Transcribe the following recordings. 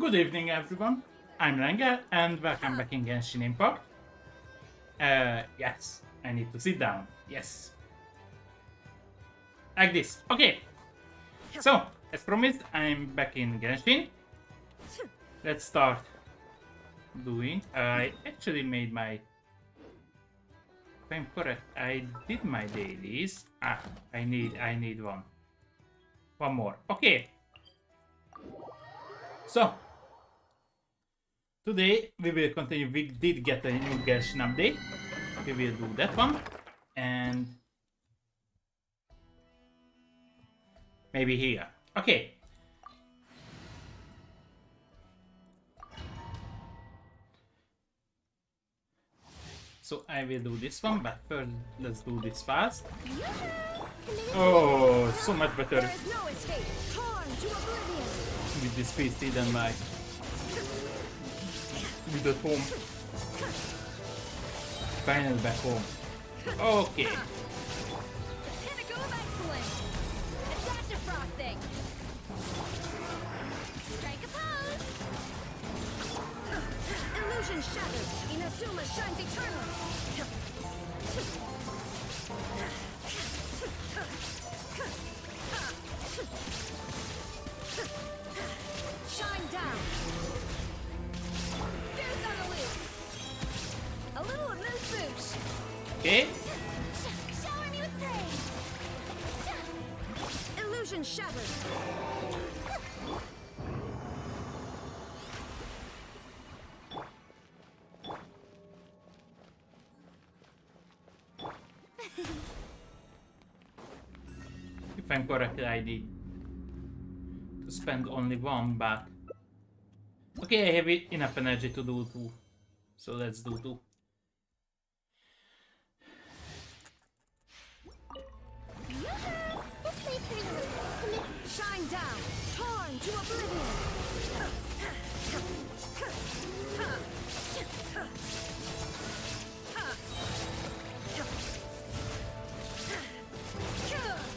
Good evening, everyone. I'm Ranga, and welcome back in Genshin Impact. Yes, I need to sit down. Yes. Like this. Okay. So, as promised, I'm back in Genshin. Let's start doing. I actually made my. If I'm correct, I did my dailies. I need one. One more. Okay. So, today we will continue. We did get a new Genshin update. We will do that one. And maybe here. Okay. So I will do this one, but first let's do this fast. Oh, so much better with this PC than my with the home. Final back home. Okay. Illusion shattered. Inazuma shines eternal. Shine down. Fierce on the loose. A little amuse bouche. Okay. Shower me with praise. Illusion shattered. If I'm correct, I did to spend only one, but okay, I have enough energy to do two, so let's do two. Shine down, torn to oblivion.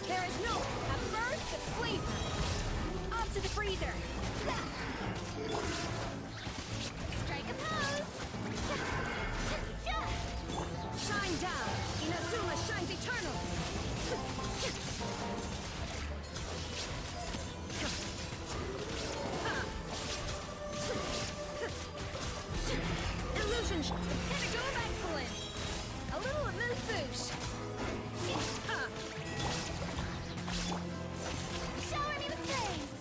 There is no a burst of flavor. Up to the freezer. Strike a pose. Shine down. Inazuma shines eternal. Illusion pinnacle of excellence. A little amuse bouche. Shower me with praise.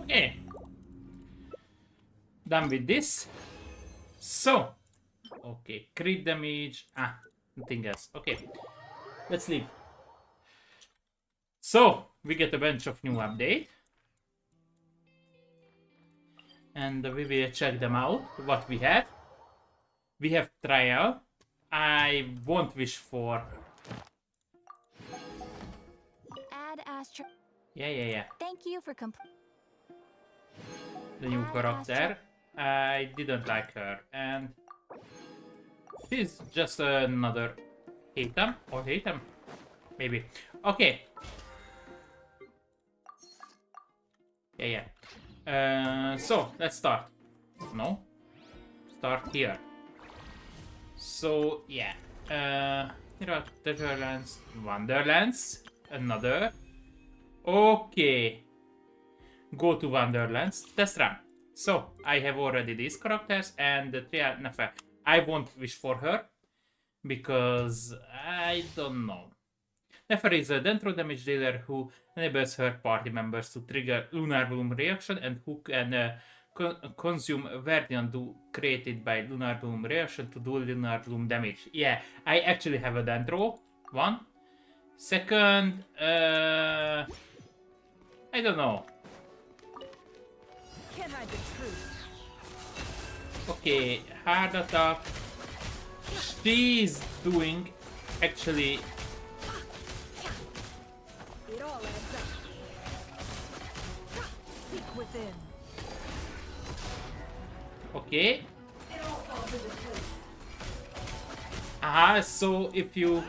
Okay. Done with this. So, okay, crit damage. Nothing else. Okay, let's leave. So, we get a bunch of new update. And we will check them out, what we have. We have trial. I won't wish for. Add Astro. Yeah. Thank you for The new character. I didn't like her, and she's just another item or item, maybe. Okay. Yeah. So let's start. No, start here. So yeah. Here are Treasurelands, Wonderlands, another. Okay. Go to Wonderlands, test run. So, I have already these characters, and the Nefer, I won't wish for her, because I don't know. Nefer is a dendro damage dealer who enables her party members to trigger Lunar Bloom reaction, and who can consume Verdian Do created by Lunar Bloom reaction to do Lunar Bloom damage. Yeah, I actually have a dendro, one. Second, I don't know. Can't hide the truth. Okay, hard attack. She's doing actually. It all adds up. within. Okay. Aha, so if you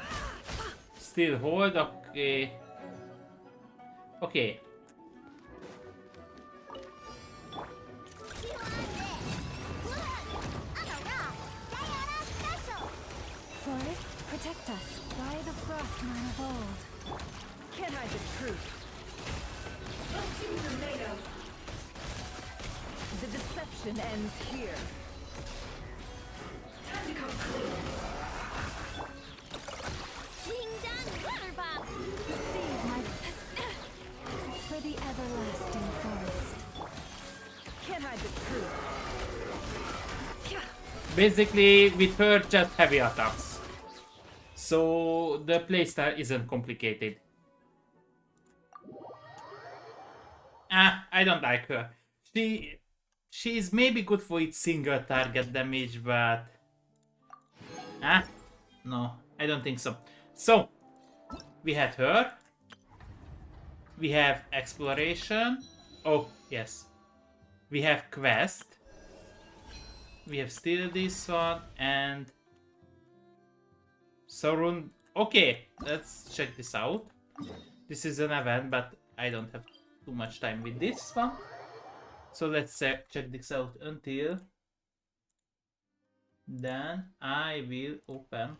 still hold, okay. Okay. Forest, protect us by the frostman of old. Can't hide the truth. The deception ends here. Time to come clean. Ding dong, water bomb. Save my for the everlasting forest. Can't hide the truth. Basically, with her, just heavy attacks. So the playstyle isn't complicated. I don't like her. She's maybe good for its single target damage, but no, I don't think so. So we had her. We have exploration. Oh yes, we have quest. We have still this one and Sauron. Okay, let's check this out. This is an event, but I don't have too much time with this one. So let's check this out until then I will open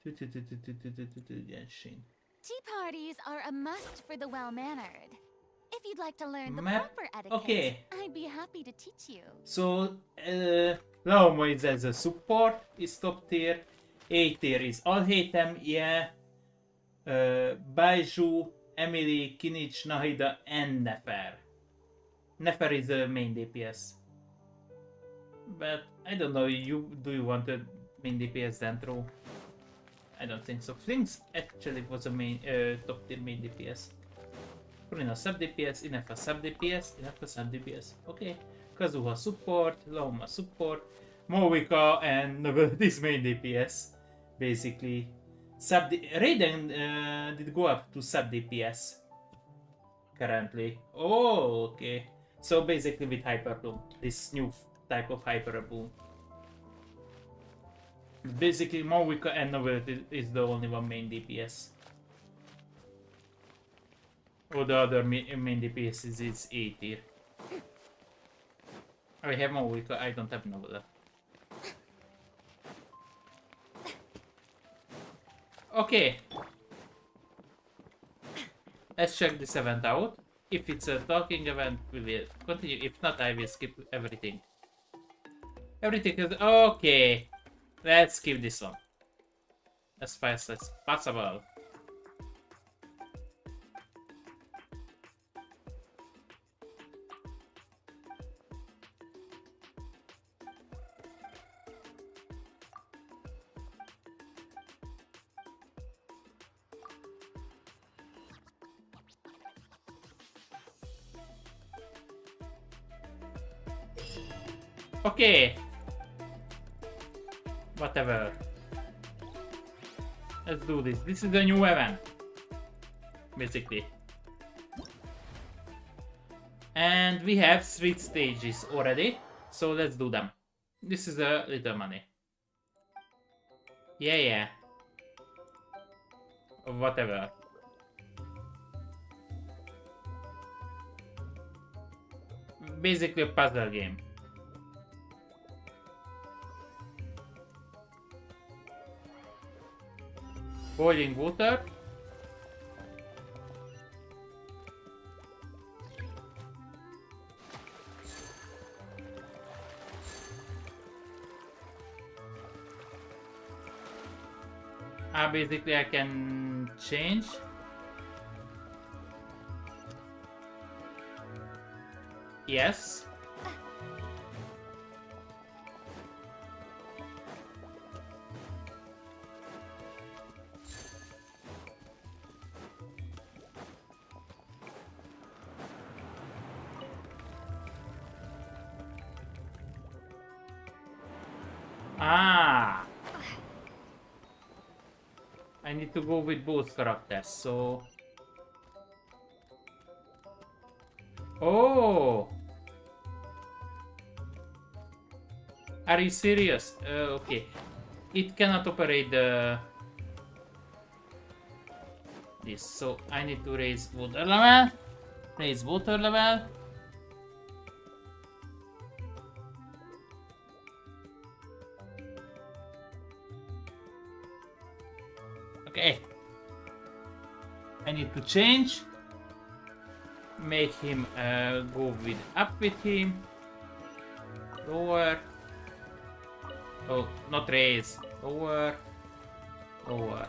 Genshin. Tea parties are a must for the well-mannered. If you'd like to learn the Map? proper etiquette, Okay. I'd be happy to teach you. So Lauma is as a support, is top tier. A tier is Alhatem, yeah. Baiju, Emily, Kinich, Nahida, and Nefer. Nefer is the main DPS. But I don't know, do you want a main DPS Dentro? I don't think so. Flinks actually was a main top tier main DPS. Kurina sub DPS, Inefa sub DPS, Inefa sub DPS. Okay. Kazuha support, Lauma support, Moika and this main DPS. Basically. Raiden did go up to sub DPS. Currently. Oh, okay. So basically with Hyper Bloom. This new type of Hyper Bloom. Basically Moika and Novelty is the only one main DPS. Or the other main DPS is A tier. I have Moika, I don't have Novelty. Okay. Let's check this event out. If it's a talking event, we will continue. If not, I will skip everything. Everything is okay. Let's skip this one as fast as possible. Okay. Whatever. Let's do this. This is a new event. Basically. And we have 3 stages already. So let's do them. This is a little money. Yeah. Whatever. Basically a puzzle game. Boiling water. Basically I can change. Yes. I need to go with both characters, so Oh! Are you serious? Okay. It cannot operate this, so I need to raise water level. Raise water level. Okay. I need to change. Make him go up with him. Lower. Oh, not raise. Lower. Lower.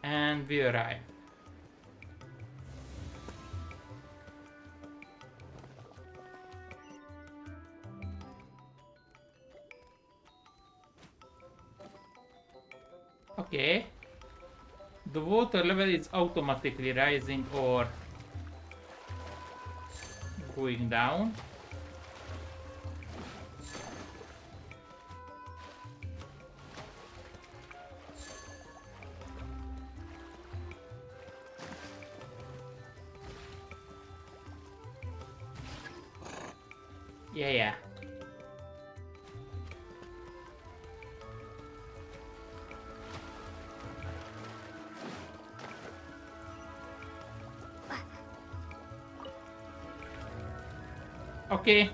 And we arrive. Okay. The water level is automatically rising or going down. Yeah. Okay.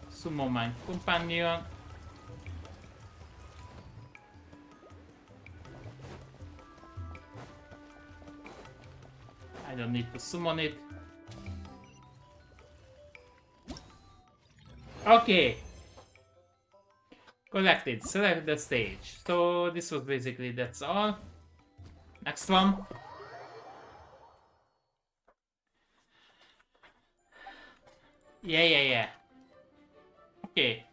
Summon my companion. I don't need to summon it. Okay. Collected. Select the stage. So this was basically that's all. Next one. Yeah. Okay.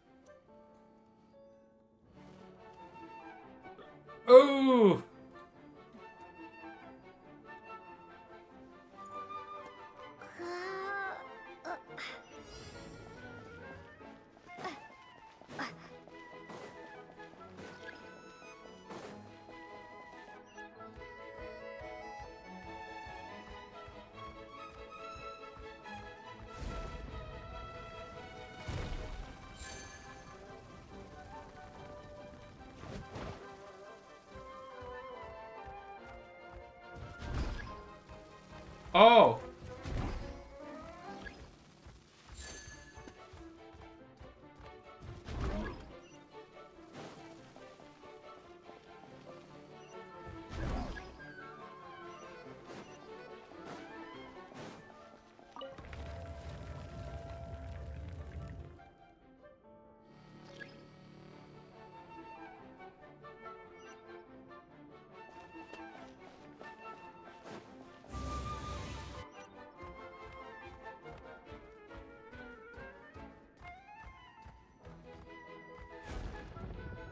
Oh! Oh!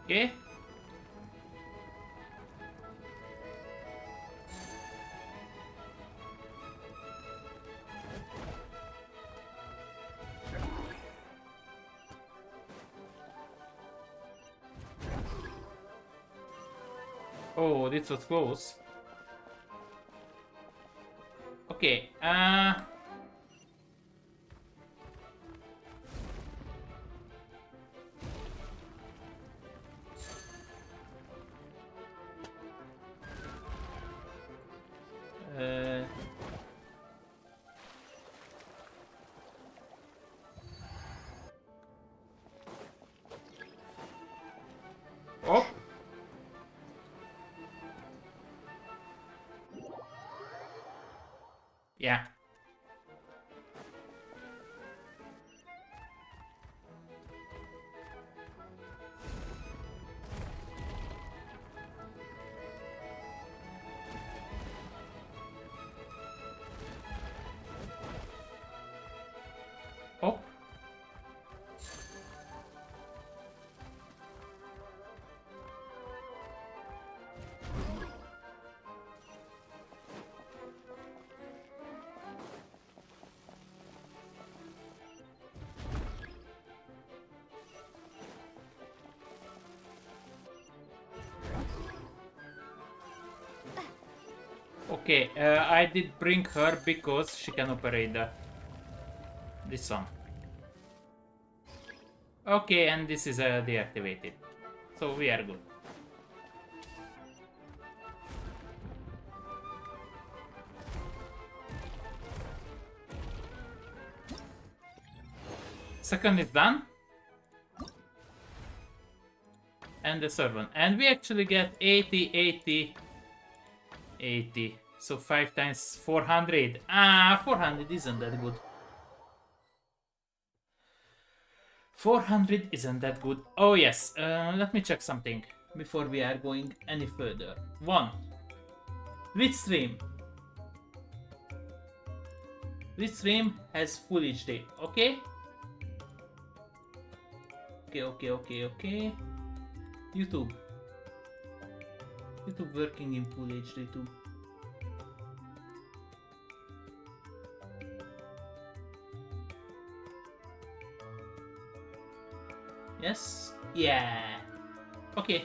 Okay. Oh, this was close. Okay. Uh, oh. Yeah. Oh. Okay, I did bring her because she can operate this one. Okay, and this is deactivated. So we are good. Second is done. And the third one. And we actually get 80, 80, 80. So 5 times 400. 400 isn't that good. 400 isn't that good. Oh yes, let me check something before we are going any further. 1. Which stream? Which stream has full HD? Okay? Okay. YouTube. YouTube working in full HD too. Yes? Yeah. Okay.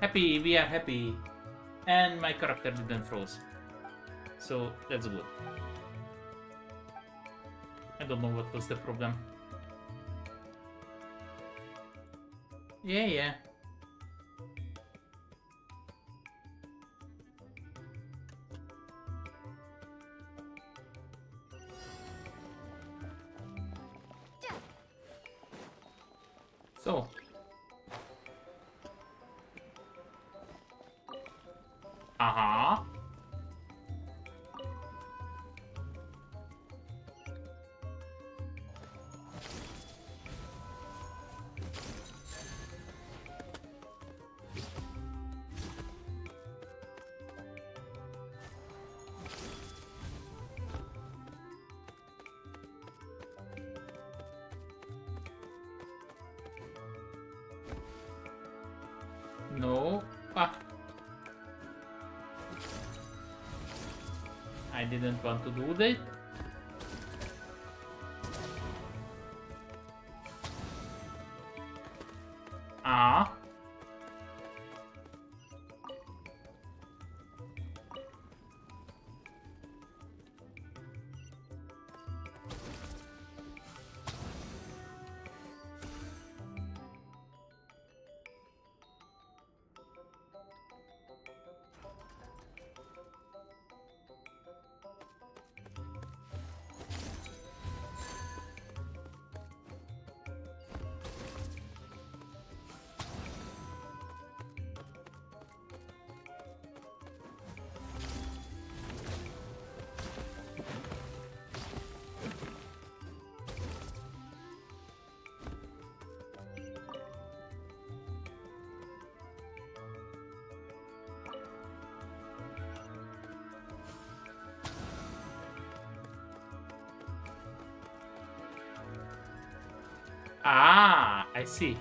Happy, we are happy. And my character didn't froze. So that's good. I don't know what was the problem. Yeah. So. Uh-huh. No. I didn't want to do that. I see.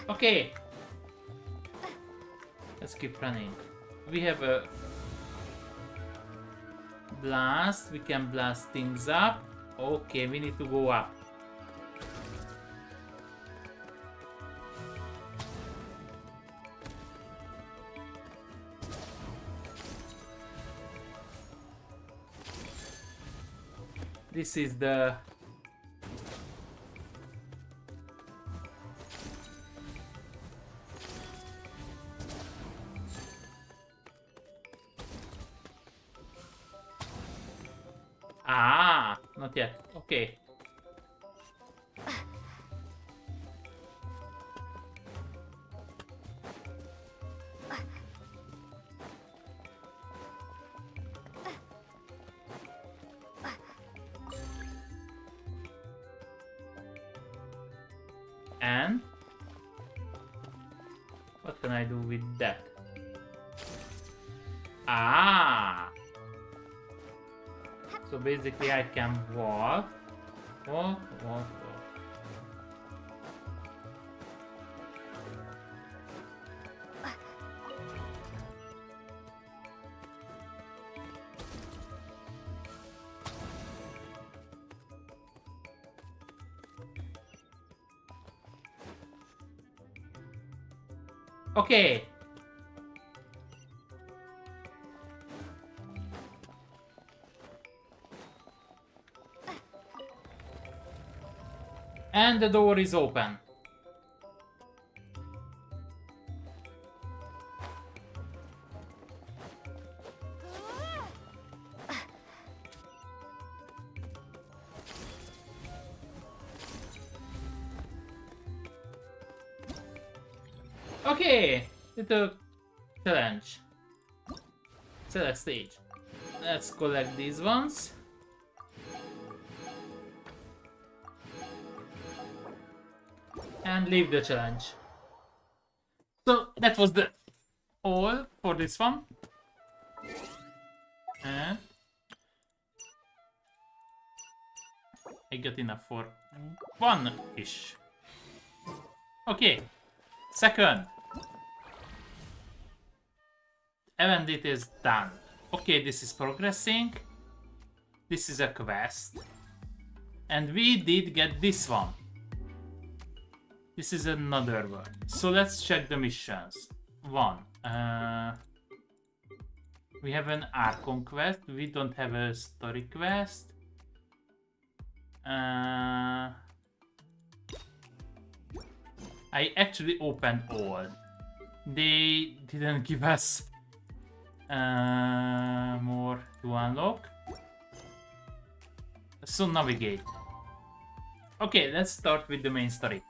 Okay. Let's keep running. We have a blast. We can blast things up. Okay, we need to go up. This is the... not yet. Okay. And what can I do with that? Ah! So basically I can walk. Walk. Okay. And the door is open. Okay, little challenge. Select stage. Let's collect these ones. And leave the challenge. So that was the all for this one. And I got enough for one-ish. Okay, second. Event it is done. Okay, this is progressing. This is a quest. And we did get this one. This is another one. So let's check the missions. One. We have an Archon quest. We don't have a story quest. I actually opened all. They didn't give us more to unlock. So navigate. Okay, let's start with the main story.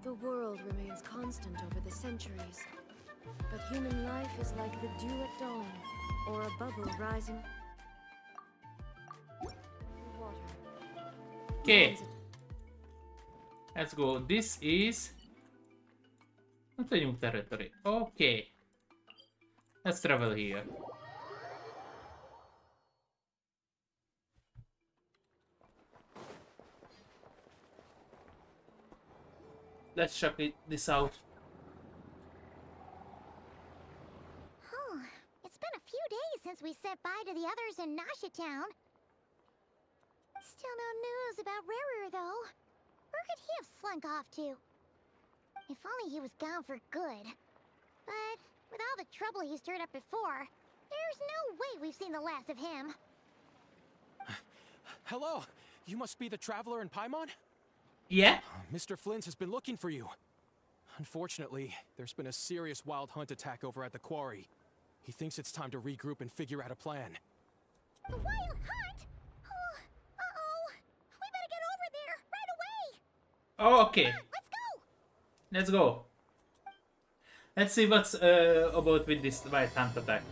The world remains constant over the centuries, but human life is like the dew at dawn, or a bubble rising. Water. Okay, let's go. This is not a new territory. Okay, let's travel here. Let's check this out. Oh, it's been a few days since we said bye to the others in Nasha Town. Still no news about Rarer, though. Where could he have slunk off to? If only he was gone for good. But with all the trouble he stirred up before, there's no way we've seen the last of him. Hello, you must be the traveler in Paimon? Yeah? Mr. Flint has been looking for you. Unfortunately, there's been a serious wild hunt attack over at the quarry. He thinks it's time to regroup and figure out a plan. The Wild Hunt? Oh, uh-oh. We better get over there right away. Oh, okay. Let's go. Let's go. Let's see what's about with this wild hunt attack.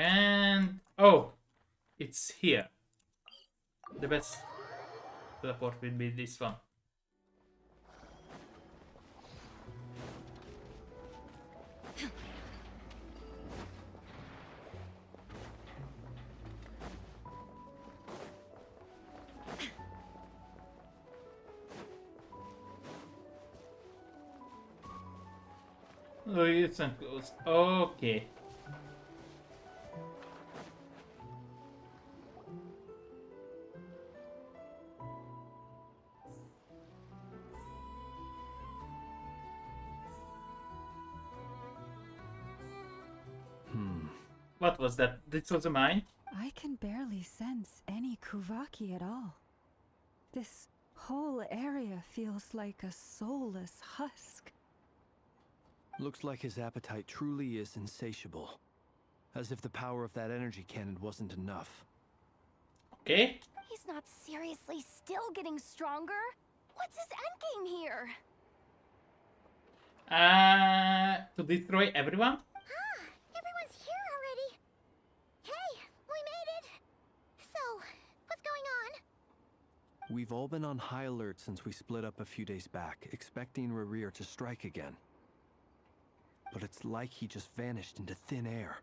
And oh, it's here. The best teleport will be this one. Oh, it's not close. Okay. What was that? This was a mine? I can barely sense any Kuvaki at all. This whole area feels like a soulless husk. Looks like his appetite truly is insatiable. As if the power of that energy cannon wasn't enough. Okay. He's not seriously still getting stronger. What's his endgame here? To destroy everyone? Ah, everyone's here already. Hey, we made it. So, what's going on? We've all been on high alert since we split up a few days back, expecting Rerir to strike again. But it's like he just vanished into thin air.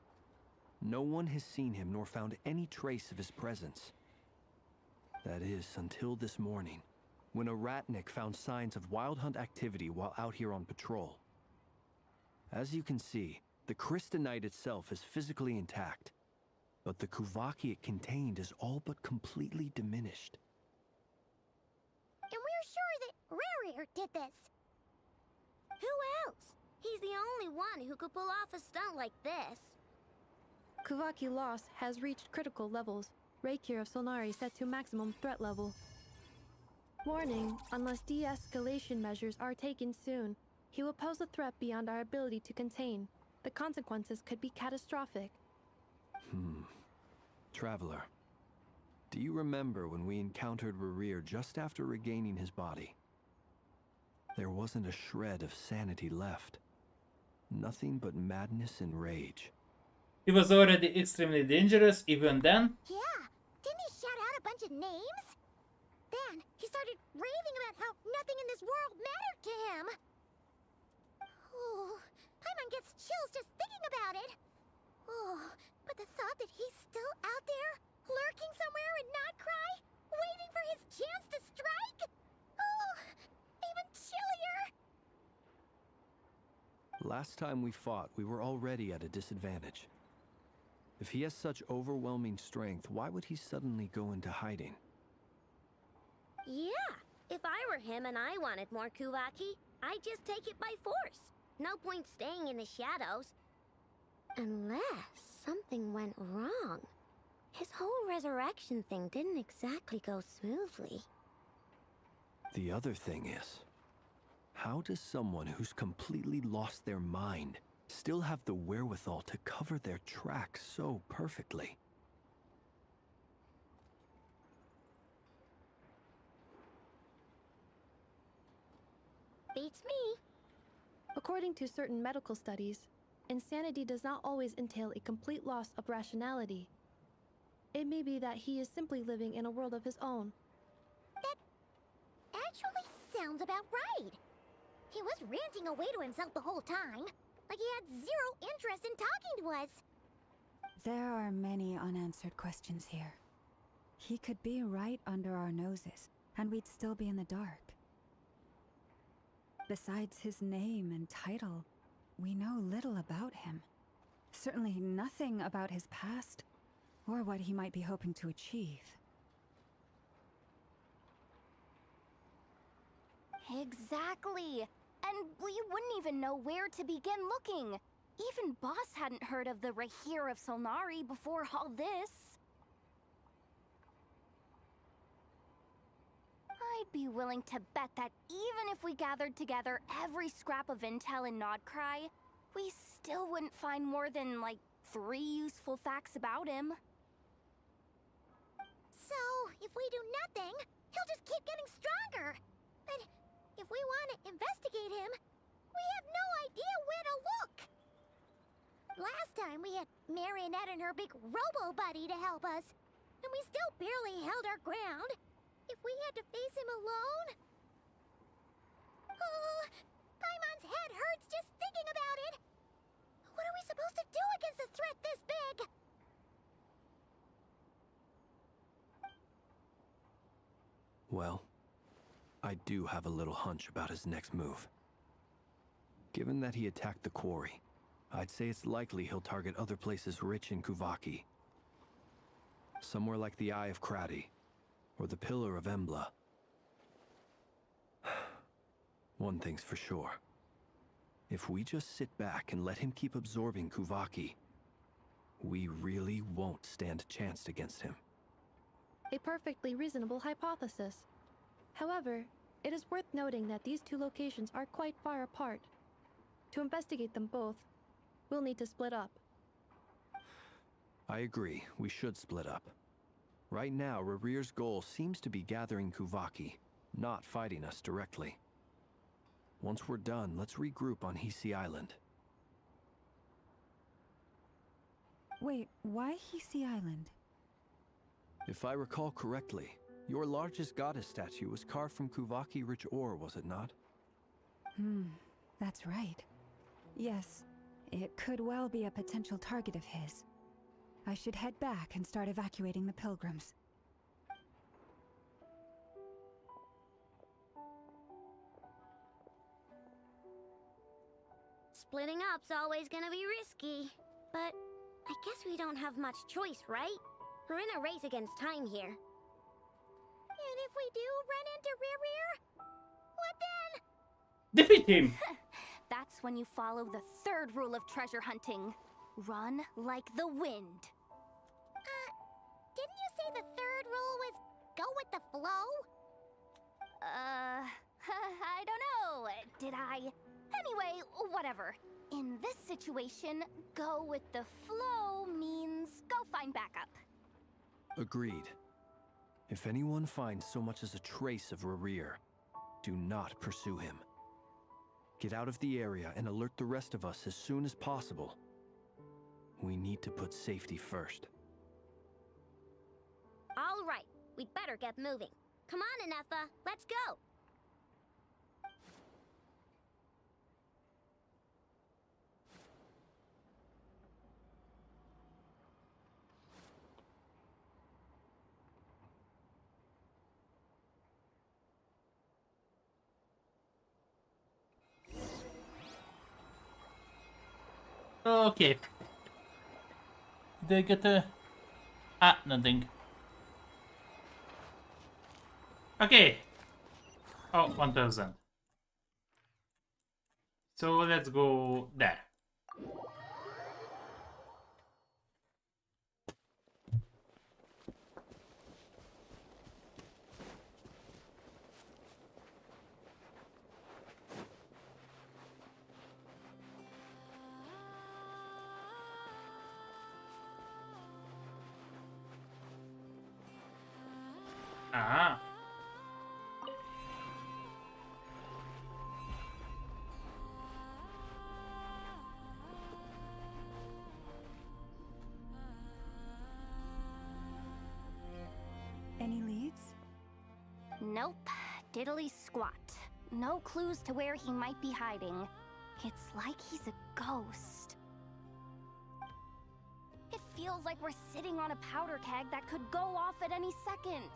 No one has seen him nor found any trace of his presence. That is, until this morning, when a ratnik found signs of wild hunt activity while out here on patrol. As you can see, the Crystonite itself is physically intact, but the Kuvaki it contained is all but completely diminished. And we're sure that Rerir did this. Who else? He's the only one who could pull off a stunt like this. Kuvaki loss has reached critical levels. Reikir of Solnari set to maximum threat level. Warning, unless de-escalation measures are taken soon, he will pose a threat beyond our ability to contain. The consequences could be catastrophic. Traveler, do you remember when we encountered Rerir just after regaining his body? There wasn't a shred of sanity left. Nothing but madness and rage. He was already extremely dangerous even then. Yeah, didn't he shout out a bunch of names? Then he started raving about how nothing in this world mattered to him. Oh, Paimon gets chills just thinking about it. Oh, but the thought that he's still out there, lurking somewhere in Notcry, waiting for his chance to strike? Oh, even chillier. Last time we fought, we were already at a disadvantage. If he has such overwhelming strength, why would he suddenly go into hiding? Yeah, if I were him and I wanted more Kuvaki, I'd just take it by force. No point staying in the shadows. Unless something went wrong. His whole resurrection thing didn't exactly go smoothly. The other thing is, how does someone who's completely lost their mind still have the wherewithal to cover their tracks so perfectly? Beats me. According to certain medical studies, insanity does not always entail a complete loss of rationality. It may be that he is simply living in a world of his own. That actually sounds about right. He was ranting away to himself the whole time, like he had zero interest in talking to us. There are many unanswered questions here. He could be right under our noses, and we'd still be in the dark. Besides his name and title, we know little about him. Certainly nothing about his past, or what he might be hoping to achieve. Exactly. And we wouldn't even know where to begin looking. Even Boss hadn't heard of the Reikir of Solnari before all this. I'd be willing to bet that even if we gathered together every scrap of intel in Nodcry, we still wouldn't find more than, like, 3 useful facts about him. So, if we do nothing, he'll just keep getting stronger. But if we want to investigate him, we have no idea where to look. Last time we had Marionette and her big robo-buddy to help us, and we still barely held our ground. If we had to face him alone... Oh, Paimon's head hurts just thinking about it. What are we supposed to do against a threat this big? Well, I do have a little hunch about his next move. Given that he attacked the quarry, I'd say it's likely he'll target other places rich in Kuvaki. Somewhere like the Eye of Krati, or the Pillar of Embla. One thing's for sure. If we just sit back and let him keep absorbing Kuvaki, we really won't stand a chance against him. A perfectly reasonable hypothesis. However, it is worth noting that these two locations are quite far apart. To investigate them both, we'll need to split up. I agree, we should split up. Right now, Rarir's goal seems to be gathering Kuvaki, not fighting us directly. Once we're done, let's regroup on Hisi Island. Wait, why Hisi Island? If I recall correctly, your largest goddess statue was carved from Kuvaki-rich ore, was it not? That's right. Yes, it could well be a potential target of his. I should head back and start evacuating the pilgrims. Splitting up's always gonna be risky. But I guess we don't have much choice, right? We're in a race against time here. And if we do run into Rear, what then? Defeat him! That's when you follow the third rule of treasure hunting. Run like the wind. Didn't you say the third rule was go with the flow? I don't know. Did I? Anyway, whatever. In this situation, go with the flow means go find backup. Agreed. If anyone finds so much as a trace of Rarir, do not pursue him. Get out of the area and alert the rest of us as soon as possible. We need to put safety first. All right, we'd better get moving. Come on, Anefa, let's go. Okay. Did I get a... nothing. Okay. Oh, 1000. So let's go there. Ah. Any leads? Nope. Diddly squat. No clues to where he might be hiding. It's like he's a ghost. It feels like we're sitting on a powder keg that could go off at any second.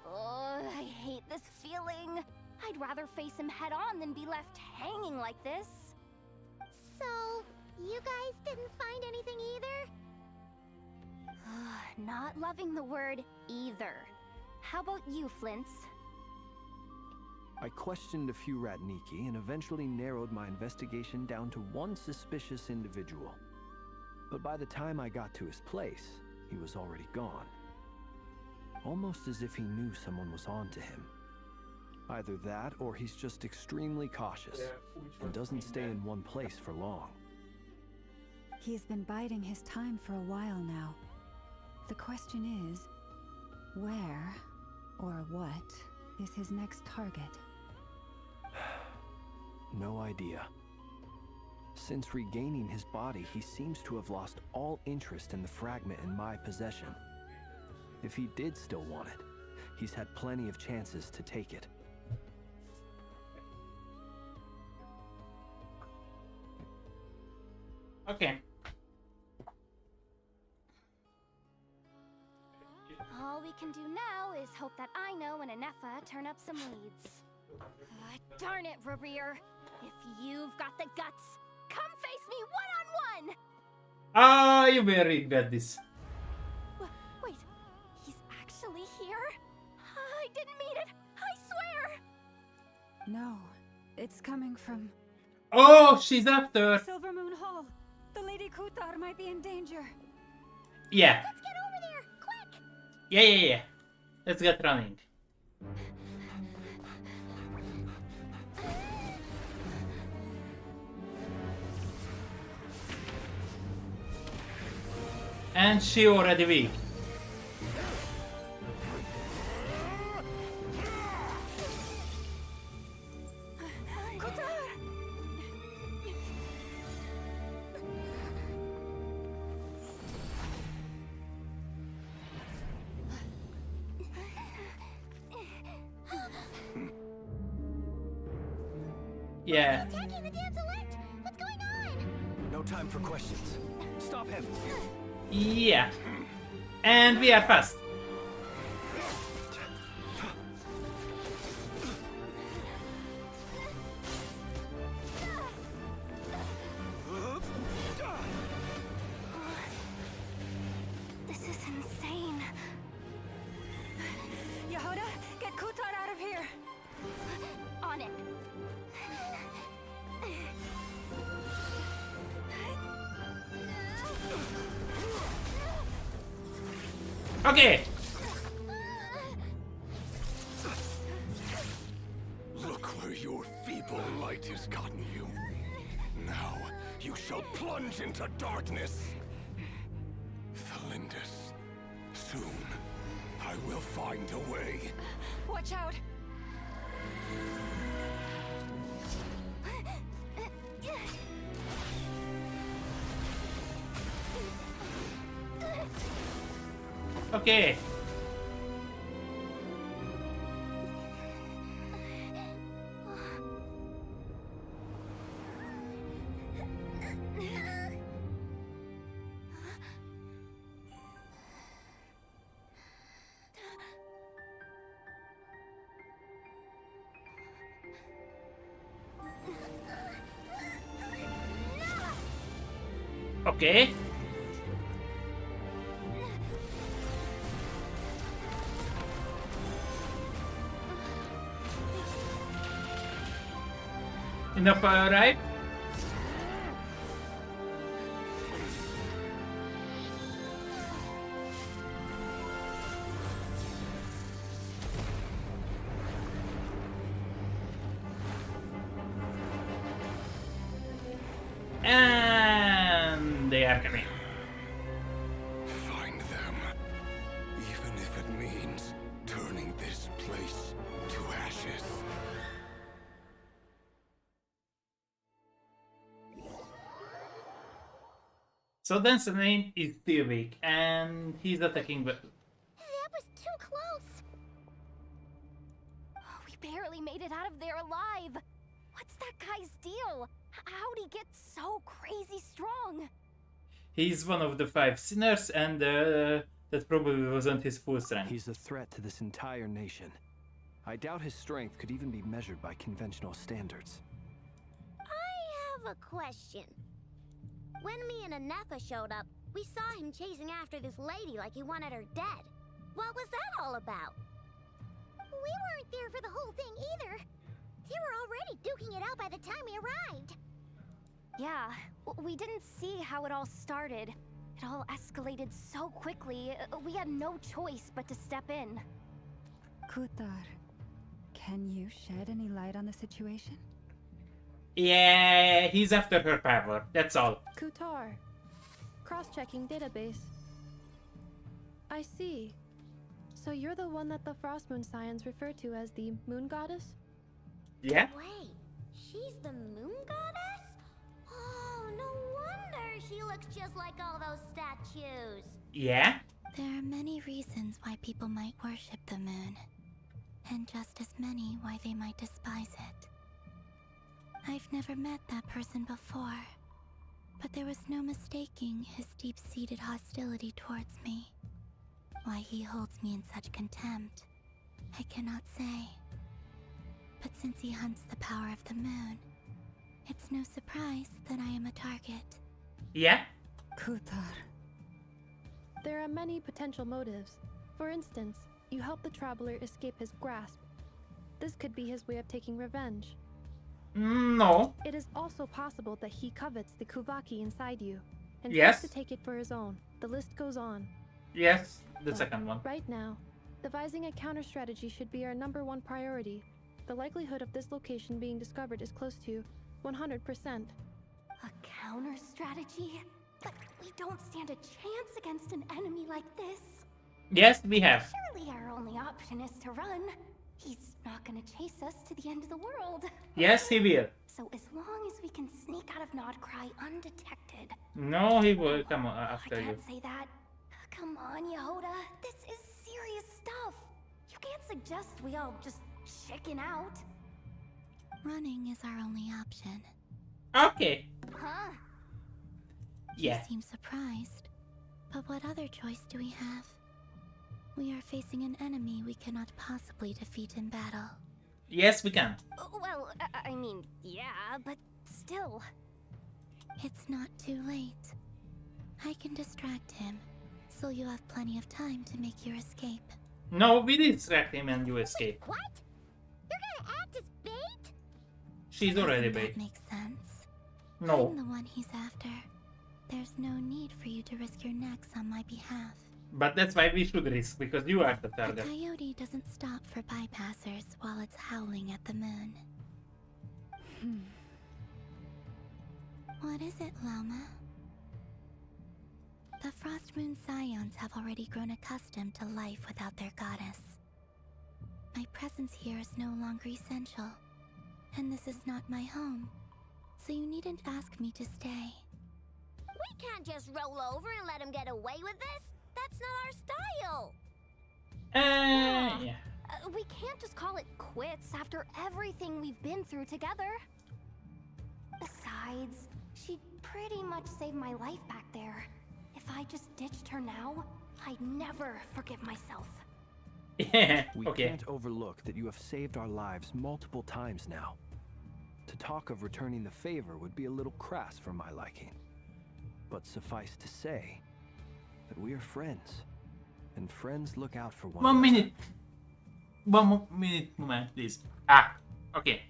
Ugh, I hate this feeling. I'd rather face him head on than be left hanging like this. So, you guys didn't find anything either? Not loving the word either. How about you, Flint's? I questioned a few Ratniki and eventually narrowed my investigation down to one suspicious individual. But by the time I got to his place, he was already gone. Almost as if he knew someone was on to him. Either that, or he's just extremely cautious and doesn't stay in one place for long. He's been biding his time for a while now. The question is, where or what is his next target? No idea. Since regaining his body, he seems to have lost all interest in the fragment in my possession. If he did still want it, he's had plenty of chances to take it. Okay. All we can do now is hope that Aino and Anefa turn up some leads. Darn it, Rarir. If you've got the guts, come face me one-on-one! Ah, you very bad this. Wait, he's actually here? I didn't mean it, I swear! No, it's coming from Oh, she's after. Silver Moon Hall. The Lady Kutar might be in danger. Yeah. Let's get over there, quick! Yeah. Let's get running. And she already weak. Yeah. Attacking the damn select! What's going on? No time for questions. Stop him. Yeah. And we are fast. This is insane. Yehuda, get Kutar out of here! On it. Okay. Look where your feeble light has gotten you. Now you shall plunge into darkness. Thalindus, soon I will find a way. Watch out! Okay. Okay. Enough, right? And they are coming. Find them, even if it means turning this place to ashes. So Dan's name is still weak, and he's attacking. That was too close! Oh, we barely made it out of there alive. What's that guy's deal? How'd he get so crazy strong? He's one of the 5 sinners, and that probably wasn't his full strength. He's a threat to this entire nation. I doubt his strength could even be measured by conventional standards. I have a question. When me and Anefa showed up, we saw him chasing after this lady like he wanted her dead. What was that all about? We weren't there for the whole thing either. They were already duking it out by the time we arrived. Yeah, we didn't see how it all started. It all escalated so quickly, we had no choice but to step in. Kutar, can you shed any light on the situation? Yeah, he's after her power. That's all. Kutar. Cross-checking database. I see. So you're the one that the Frost Moon Scions refer to as the Moon Goddess? Yeah? Wait, she's the moon goddess? Oh, no wonder she looks just like all those statues. Yeah? There are many reasons why people might worship the moon, and just as many why they might despise it. I've never met that person before, but there was no mistaking his deep-seated hostility towards me. Why he holds me in such contempt, I cannot say. But since he hunts the power of the moon, it's no surprise that I am a target. Yeah? Kutar. There are many potential motives. For instance, you help the traveler escape his grasp. This could be his way of taking revenge. No. It is also possible that he covets the Kuvaki inside you and Yes. tries to take it for his own. The list goes on. Yes, the But second one. Right now, devising a counter strategy should be our #1 priority. The likelihood of this location being discovered is close to 100%. A counter strategy? But we don't stand a chance against an enemy like this. Yes, we have. Surely our only option is to run. He's not gonna chase us to the end of the world. Yes, he will. So as long as we can sneak out of Nodcry undetected. No, he will come after I you. can't say that. Come on, Yehoda. This is serious stuff. You can't suggest we all just chicken out. Running is our only option. Okay. Huh? Yeah. You seem surprised. But what other choice do we have? We are facing an enemy we cannot possibly defeat in battle. Yes, we can. Well, I mean, yeah, but still. It's not too late. I can distract him, so you have plenty of time to make your escape. No, we distract him and you escape. What? You're gonna act as bait? She's already Doesn't bait. that make sense? No. I'm the one he's after. There's no need for you to risk your necks on my behalf. But that's why we should risk, because you are the A target. coyote doesn't stop for bypassers while it's howling at the moon. What is it, Loma? The Frost Moon Scions have already grown accustomed to life without their goddess. My presence here is no longer essential, and this is not my home, so you needn't ask me to stay. We can't just roll over and let him get away with this. That's not our style. Yeah. We can't just call it quits after everything we've been through together. Besides, she pretty much saved my life back there. If I just ditched her now, I'd never forgive myself. Yeah. We Okay. can't overlook that you have saved our lives multiple times now. To talk of returning the favor would be a little crass for my liking. But suffice to say that we are friends, and friends look out for one 1 another. minute. 1 minute, moment, please. Ah, okay.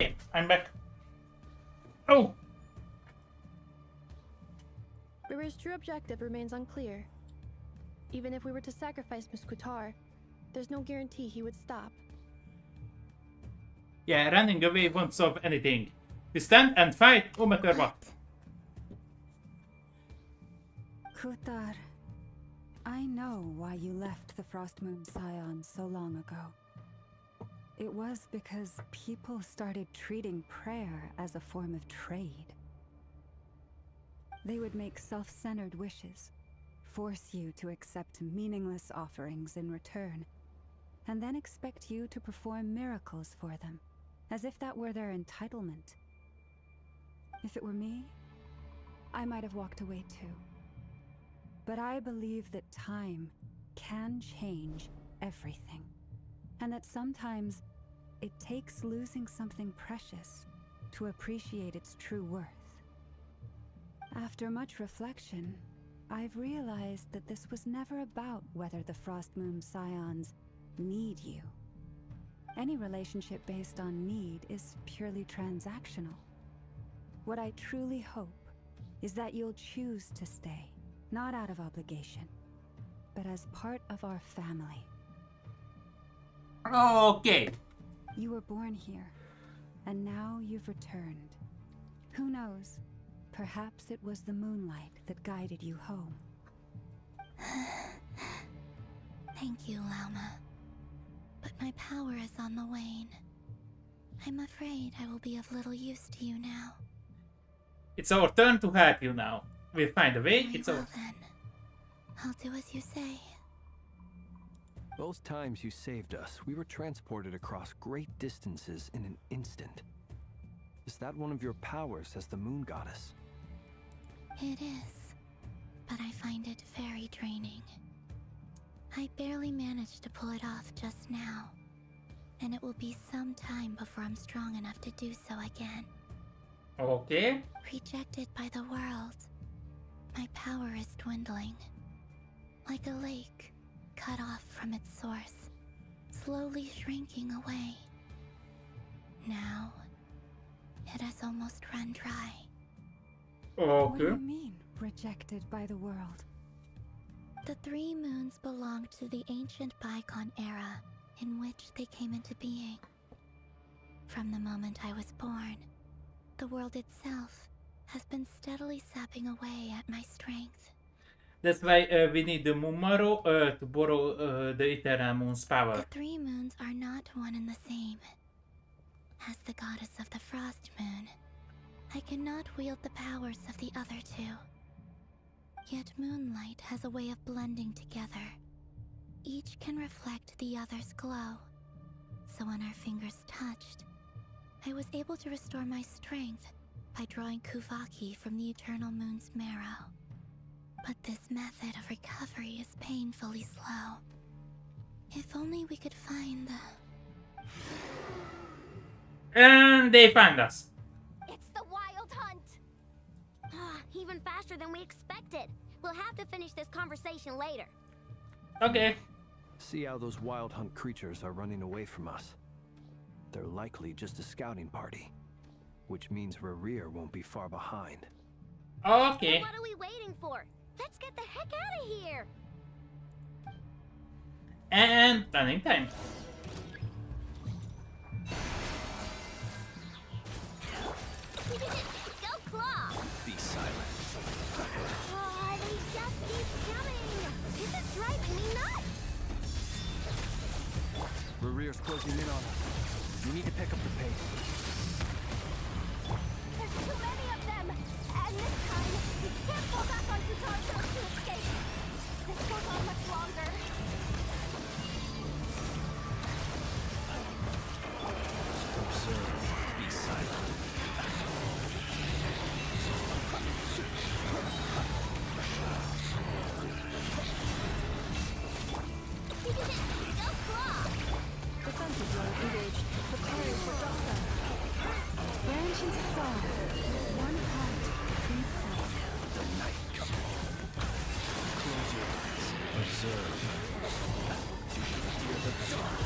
Okay, I'm back. Oh! River's true objective remains unclear. Even if we were to sacrifice Muskutar, there's no guarantee he would stop. Yeah, running away won't solve anything. We stand and fight no matter what. Kutar, I know why you left the Frost Moon Scion so long ago. It was because people started treating prayer as a form of trade. They would make self-centered wishes, force you to accept meaningless offerings in return, and then expect you to perform miracles for them, as if that were their entitlement. If it were me, I might have walked away too. But I believe that time can change everything, and that sometimes it takes losing something precious to appreciate its true worth. After much reflection, I've realized that this was never about whether the Frost Moon Scions need you. Any relationship based on need is purely transactional. What I truly hope is that you'll choose to stay, not out of obligation, but as part of our family. Okay. You were born here, and now you've returned. Who knows? Perhaps it was the moonlight that guided you home. Thank you, Lauma. But my power is on the wane. I'm afraid I will be of little use to you now. It's our turn to help you now. We'll find a way. Very It's well, our... then. I'll do as you say. Both times you saved us, we were transported across great distances in an instant. Is that one of your powers as the Moon Goddess? It is, but I find it very draining. I barely managed to pull it off just now, and it will be some time before I'm strong enough to do so again. Okay. Rejected by the world, my power is dwindling. Like a lake, cut off from its source, slowly shrinking away. Now, it has almost run dry. What do Okay. you mean, rejected by the world? The 3 moons belong to the ancient bygone era in which they came into being. From the moment I was born, the world itself has been steadily sapping away at my strength. That's why we need the Moon Marrow to borrow the Eternal Moon's power. The 3 moons are not one and the same. As the goddess of the Frost Moon, I cannot wield the powers of the other 2. Yet moonlight has a way of blending together. Each can reflect the other's glow. So when our fingers touched, I was able to restore my strength by drawing Kuvaki from the Eternal Moon's marrow. But this method of recovery is painfully slow. If only we could find the... And they find us. It's the Wild Hunt! Even faster than we expected. We'll have to finish this conversation later. Okay. See how those Wild Hunt creatures are running away from us. They're likely just a scouting party, which means Rerir won't be far behind. Okay. What are we waiting for? Let's get the heck out of here! And running time. Go Claw! Be silent. Oh, they just keep coming! This is driving me nuts! Rerir's closing in on us. We need to pick up the pace. There's too many of them! And this time, we can't fall back on Kutar's road to escape! This goes on much longer. Observe. Be silent. Go Claw! Defensive mode engaged. Preparing for dust. Branch into song. One heart, three thoughts. The night comes. Close your eyes. Observe. Do you hear the dawn?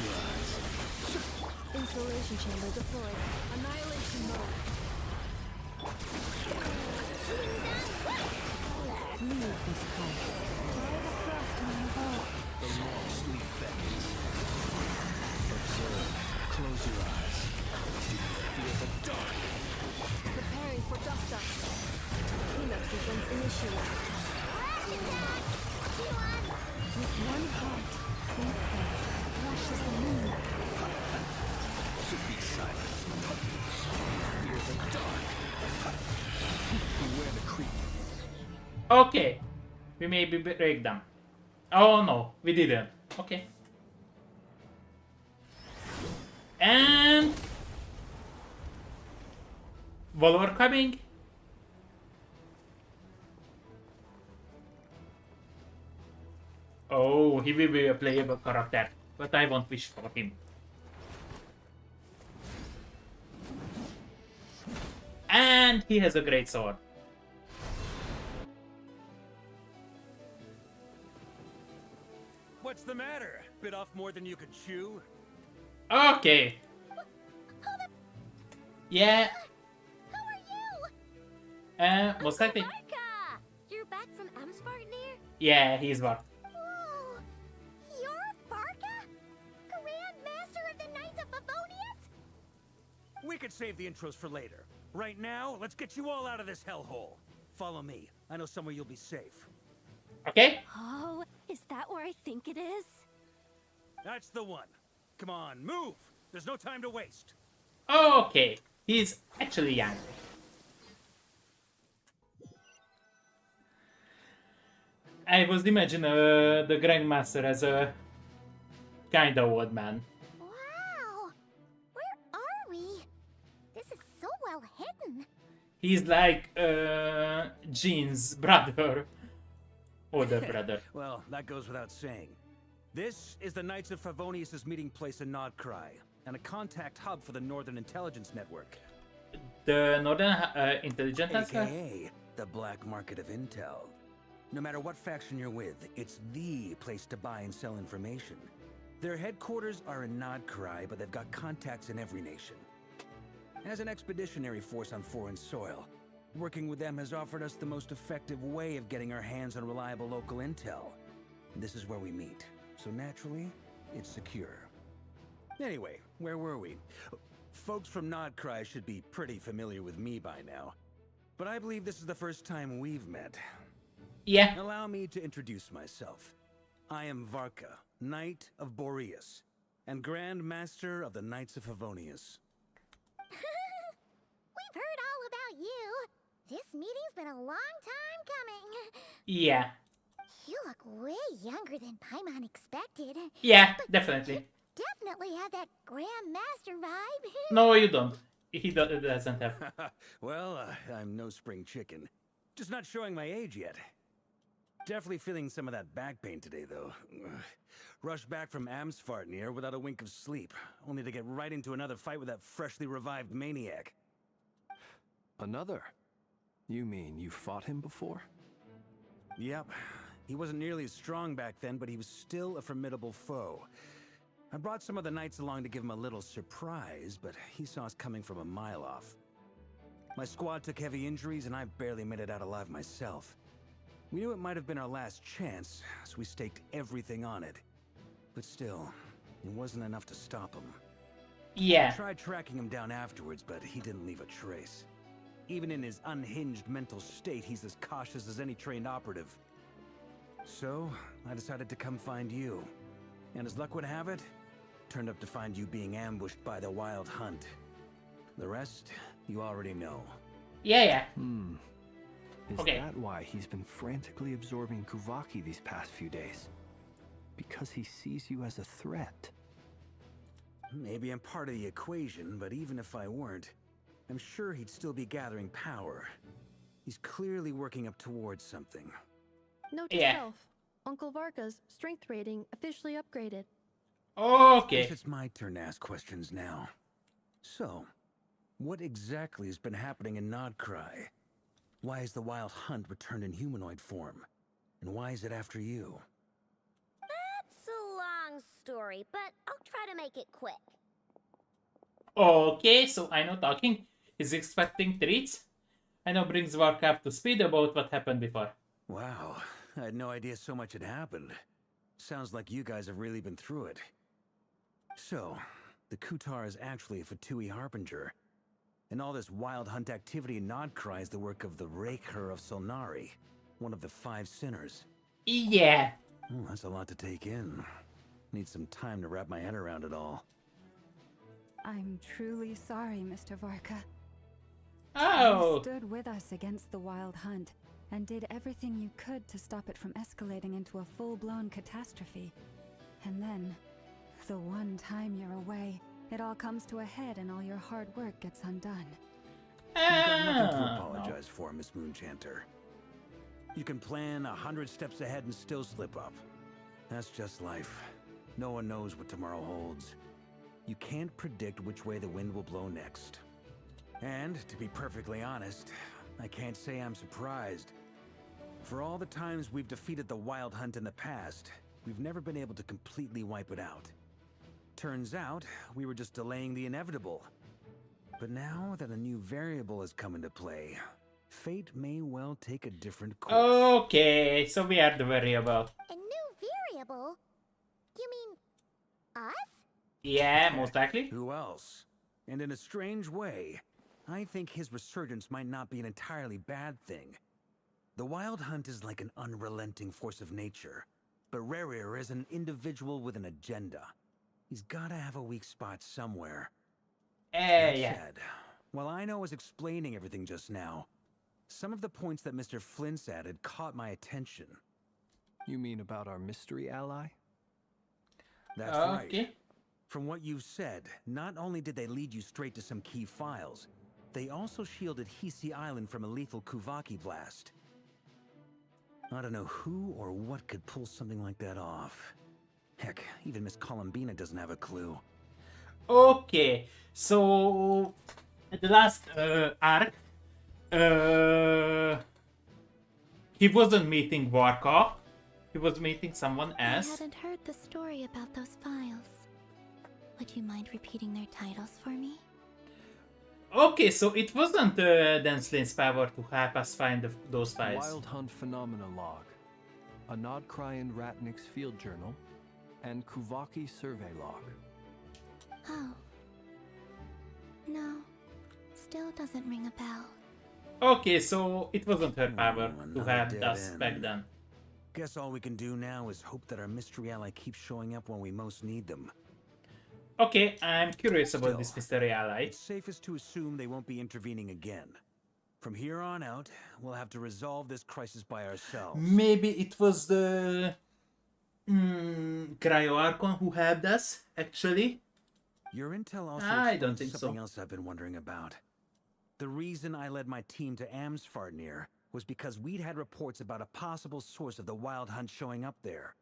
your eyes. Installation chamber deployed. Annihilation mode. Leave this place. By the frost moon vault. The long sleep beckons. Observe. Close your eyes. Feel the dark. Preparing for dust up. Cleanup sequence initiated. With one heart, faithful, flashes the moon. Should be silent. Fear the dark. Beware the creep. Okay. We maybe break them. Oh no, we didn't. Okay. And Valor coming. Oh, he will be a playable character, but I won't wish for him. And he has a great sword. What's the matter? Bit off more than you could chew? Okay. Yeah. Who are you? Most likely. Barca! You're back from Amspartnir? Yeah, he's one. Whoa! You're Barca? Grand Master of the Knights of Favonius? We could save the intros for later. Right now, let's get you all out of this hellhole. Follow me. I know somewhere you'll be safe. Okay. Oh, is that where I think it is? That's the one. Come on, move! There's no time to waste. Okay. He's actually young. I was imagining the Grandmaster as a kinda old man. Wow! Where are we? This is so well hidden. He's like Jean's brother. Older brother. Well, that goes without saying. This is the Knights of Favonius' meeting place in Nodcry, and a contact hub for the Northern Intelligence Network. The Northern Intelligence AKA the black market of intel. No matter what faction you're with, it's the place to buy and sell information. Their headquarters are in Nodcry, but they've got contacts in every nation. As an expeditionary force on foreign soil, working with them has offered us the most effective way of getting our hands on reliable local intel. This is where we meet, so naturally, it's secure. Anyway, where were we? Folks from Nodcry should be pretty familiar with me by now. But I believe this is the first time we've met. Yeah. Allow me to introduce myself. I am Varka, Knight of Boreas, and Grand Master of the Knights of Favonius. We've heard all about you. This meeting's been a long time coming. Yeah. You look way younger than Paimon expected. Yeah, But definitely. you definitely have that Grand Master vibe. No, you don't. He doesn't have. Well, I'm no spring chicken. Just not showing my age yet. Definitely feeling some of that back pain today, though. Rushed back from Amsfartnir without a wink of sleep, only to get right into another fight with that freshly revived maniac. Another? You mean you fought him before? Yep. He wasn't nearly as strong back then, but he was still a formidable foe. I brought some of the knights along to give him a little surprise, but he saw us coming from a mile off. My squad took heavy injuries, and I barely made it out alive myself. We knew it might have been our last chance, so we staked everything on it. But still, it wasn't enough to stop him. I Yeah. tried tracking him down afterwards, but he didn't leave a trace. Even in his unhinged mental state, he's as cautious as any trained operative. So, I decided to come find you. And as luck would have it, turned up to find you being ambushed by the Wild Hunt. The rest, you already know. Yeah. Is Okay. that why he's been frantically absorbing Kuvaki these past few days? Because he sees you as a threat? Maybe I'm part of the equation, but even if I weren't, I'm sure he'd still be gathering power. He's clearly working up towards something. Note to Yeah. self. Uncle Varka's strength rating officially upgraded. Okay. Guess it's my turn to ask questions now. So, what exactly has been happening in Nodcry? Why has the Wild Hunt returned in humanoid form? And why is it after you? It's a long story, but I'll try to make it quick. Okay, so I know talking is expecting treats. I know brings work up to speed about what happened before. Wow, I had no idea so much had happened. Sounds like you guys have really been through it. So, the Kutar is actually a Fatui Harbinger. And all this wild hunt activity in Nodcry is the work of the Raker of Solnari, one of the 5 sinners. Yeah. Oh, that's a lot to take in. Need some time to wrap my head around it all. I'm truly sorry, Mr. Varka. Oh. You stood with us against the Wild Hunt and did everything you could to stop it from escalating into a full-blown catastrophe. And then, the one time you're away, it all comes to a head and all your hard work gets undone. You've got nothing to No. apologize for, Miss Moonchanter. You can plan 100 steps ahead and still slip up. That's just life. No one knows what tomorrow holds. You can't predict which way the wind will blow next. And, to be perfectly honest, I can't say I'm surprised. For all the times we've defeated the Wild Hunt in the past, we've never been able to completely wipe it out. Turns out, we were just delaying the inevitable. But now that a new variable has come into play, fate may well take a different course. Okay, so we are the variable. A new variable? You mean us? Yeah, most likely. Who else? And in a strange way, I think his resurgence might not be an entirely bad thing. The Wild Hunt is like an unrelenting force of nature, but Rerir is an individual with an agenda. He's gotta have a weak spot somewhere. That Yeah. said, while I was explaining everything just now, some of the points that Mr. Flint's added caught my attention. You mean about our mystery ally? That's Okay. right. From what you've said, not only did they lead you straight to some key files, they also shielded Hisi Island from a lethal Kuvaki blast. I don't know who or what could pull something like that off. Heck, even Miss Columbina doesn't have a clue. Okay, so at the last arc, he wasn't meeting Varka. He was meeting someone I else. hadn't heard the story about those files. Would you mind repeating their titles for me? Okay, so it wasn't Denslin's power to help us find those files. Wild Hunt Phenomena Log, a Nodcryan Ratnik's Field Journal, and Kuvaki Survey Log. Oh. No. Still doesn't ring a bell. Okay, so it wasn't her power to another help dead us end. back then. Guess all we can do now is hope that our mystery ally keeps showing up when we most need them. Okay, I'm curious about Still, this mystery ally. It's safest to assume they won't be intervening again. From here on out, we'll have to resolve this crisis by ourselves. Maybe it was the Cryo Archon who helped us, actually. Your intel also I don't explains think something so. else I've been wondering about. The reason I led my team to Amsfarnir was because we'd had reports about a possible source of the Wild Hunt showing up there.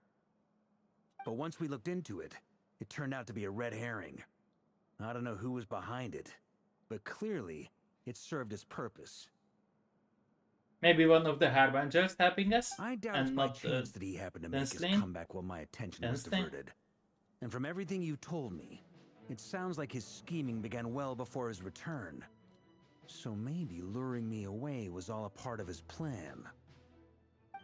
But once we looked into it, it turned out to be a red herring. I don't know who was behind it, but clearly, it served its purpose. Maybe one of the Harbingers helping us? I doubt And it's by not, chance that he happened to make his Densling? comeback while my attention was Densling? diverted. And from everything you told me, it sounds like his scheming began well before his return. So maybe luring me away was all a part of his plan.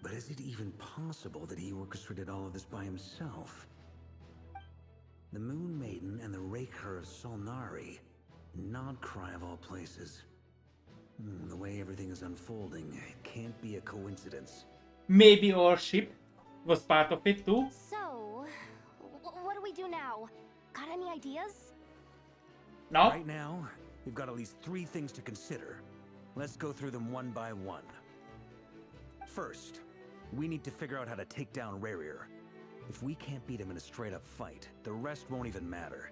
But is it even possible that he orchestrated all of this by himself? The Moon Maiden and the Raker of Solnari. Nodcry of all places. The way everything is unfolding, it can't be a coincidence. Maybe our ship was part of it too? So, what do we do now? Got any ideas? No? Right now, we've got at least 3 things to consider. Let's go through them one by one. First, we need to figure out how to take down Rerir. If we can't beat him in a straight-up fight, the rest won't even matter.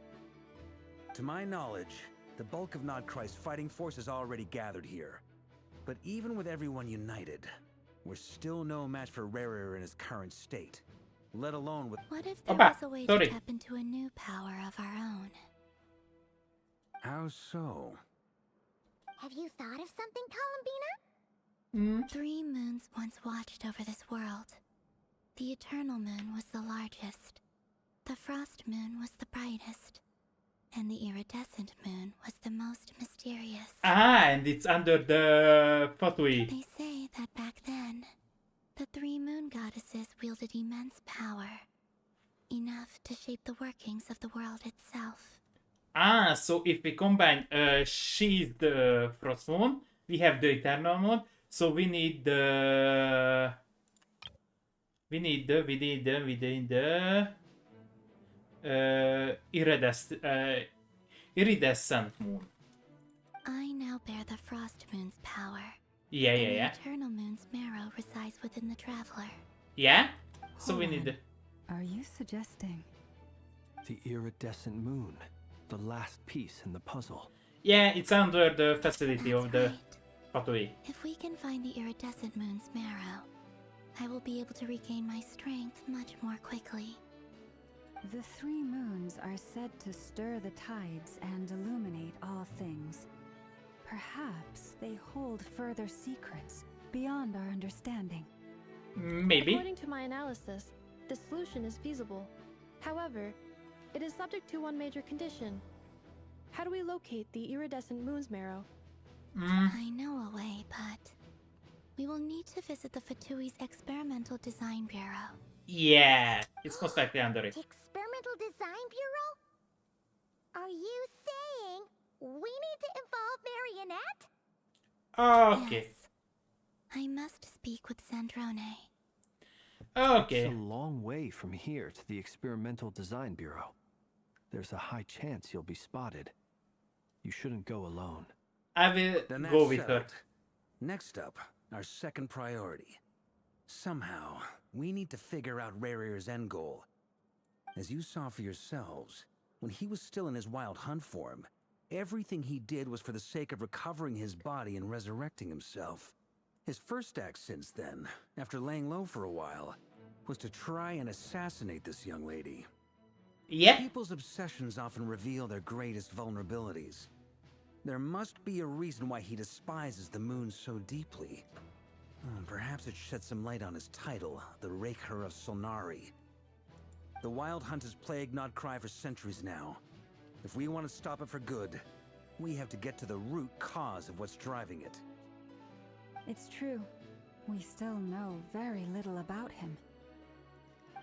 To my knowledge, the bulk of Nodcry's fighting force is already gathered here. But even with everyone united, we're still no match for Rerir in his current state. Let alone with... What if there Opa, was a way sorry. to tap into a new power of our own? How so? Have you thought of something, Columbina? 3 moons once watched over this world. The Eternal Moon was the largest. The frost moon was the brightest, and the iridescent moon was the most mysterious. Ah, and it's under the Fatui. They say that back then, the 3 moon goddesses wielded immense power, enough to shape the workings of the world itself. Ah, so if we combine, she's the Frost Moon, we have the Eternal Moon, so we need the... We need the iridescent moon. I now bear the frost moon's power. Yeah, and yeah, yeah. the eternal moon's marrow resides within the traveler. Yeah? So we Hold need the... on. Are you suggesting? The iridescent moon. The last piece in the puzzle. Yeah, it's under the facility That's of the right. Fatui. If we can find the iridescent moon's marrow, I will be able to regain my strength much more quickly. The 3 moons are said to stir the tides and illuminate all things. Perhaps they hold further secrets beyond our understanding. Maybe. According to my analysis, the solution is feasible. However, it is subject to one major condition. How do we locate the iridescent moon's marrow? I know a way, but we will need to visit the Fatui's Experimental Design Bureau. Yeah, it's most likely under it. Experimental Design Bureau? Are you saying we need to involve Marionette? Okay. Yes. I must speak with Sandrone. Okay. It's a long way from here to the Experimental Design Bureau. There's a high chance you'll be spotted. You shouldn't go alone. I will Then go that's with her. settled. Next up, our second priority. Somehow, we need to figure out Rarear's end goal. As you saw for yourselves, when he was still in his wild hunt form, everything he did was for the sake of recovering his body and resurrecting himself. His first act since then, after laying low for a while, was to try and assassinate this young lady. Yeah. People's obsessions often reveal their greatest vulnerabilities. There must be a reason why he despises the moon so deeply. Perhaps it sheds some light on his title, the Raker of Solnari. The Wild Hunt has plagued Nodcry for centuries now. If we want to stop it for good, we have to get to the root cause of what's driving it. It's true. We still know very little about him.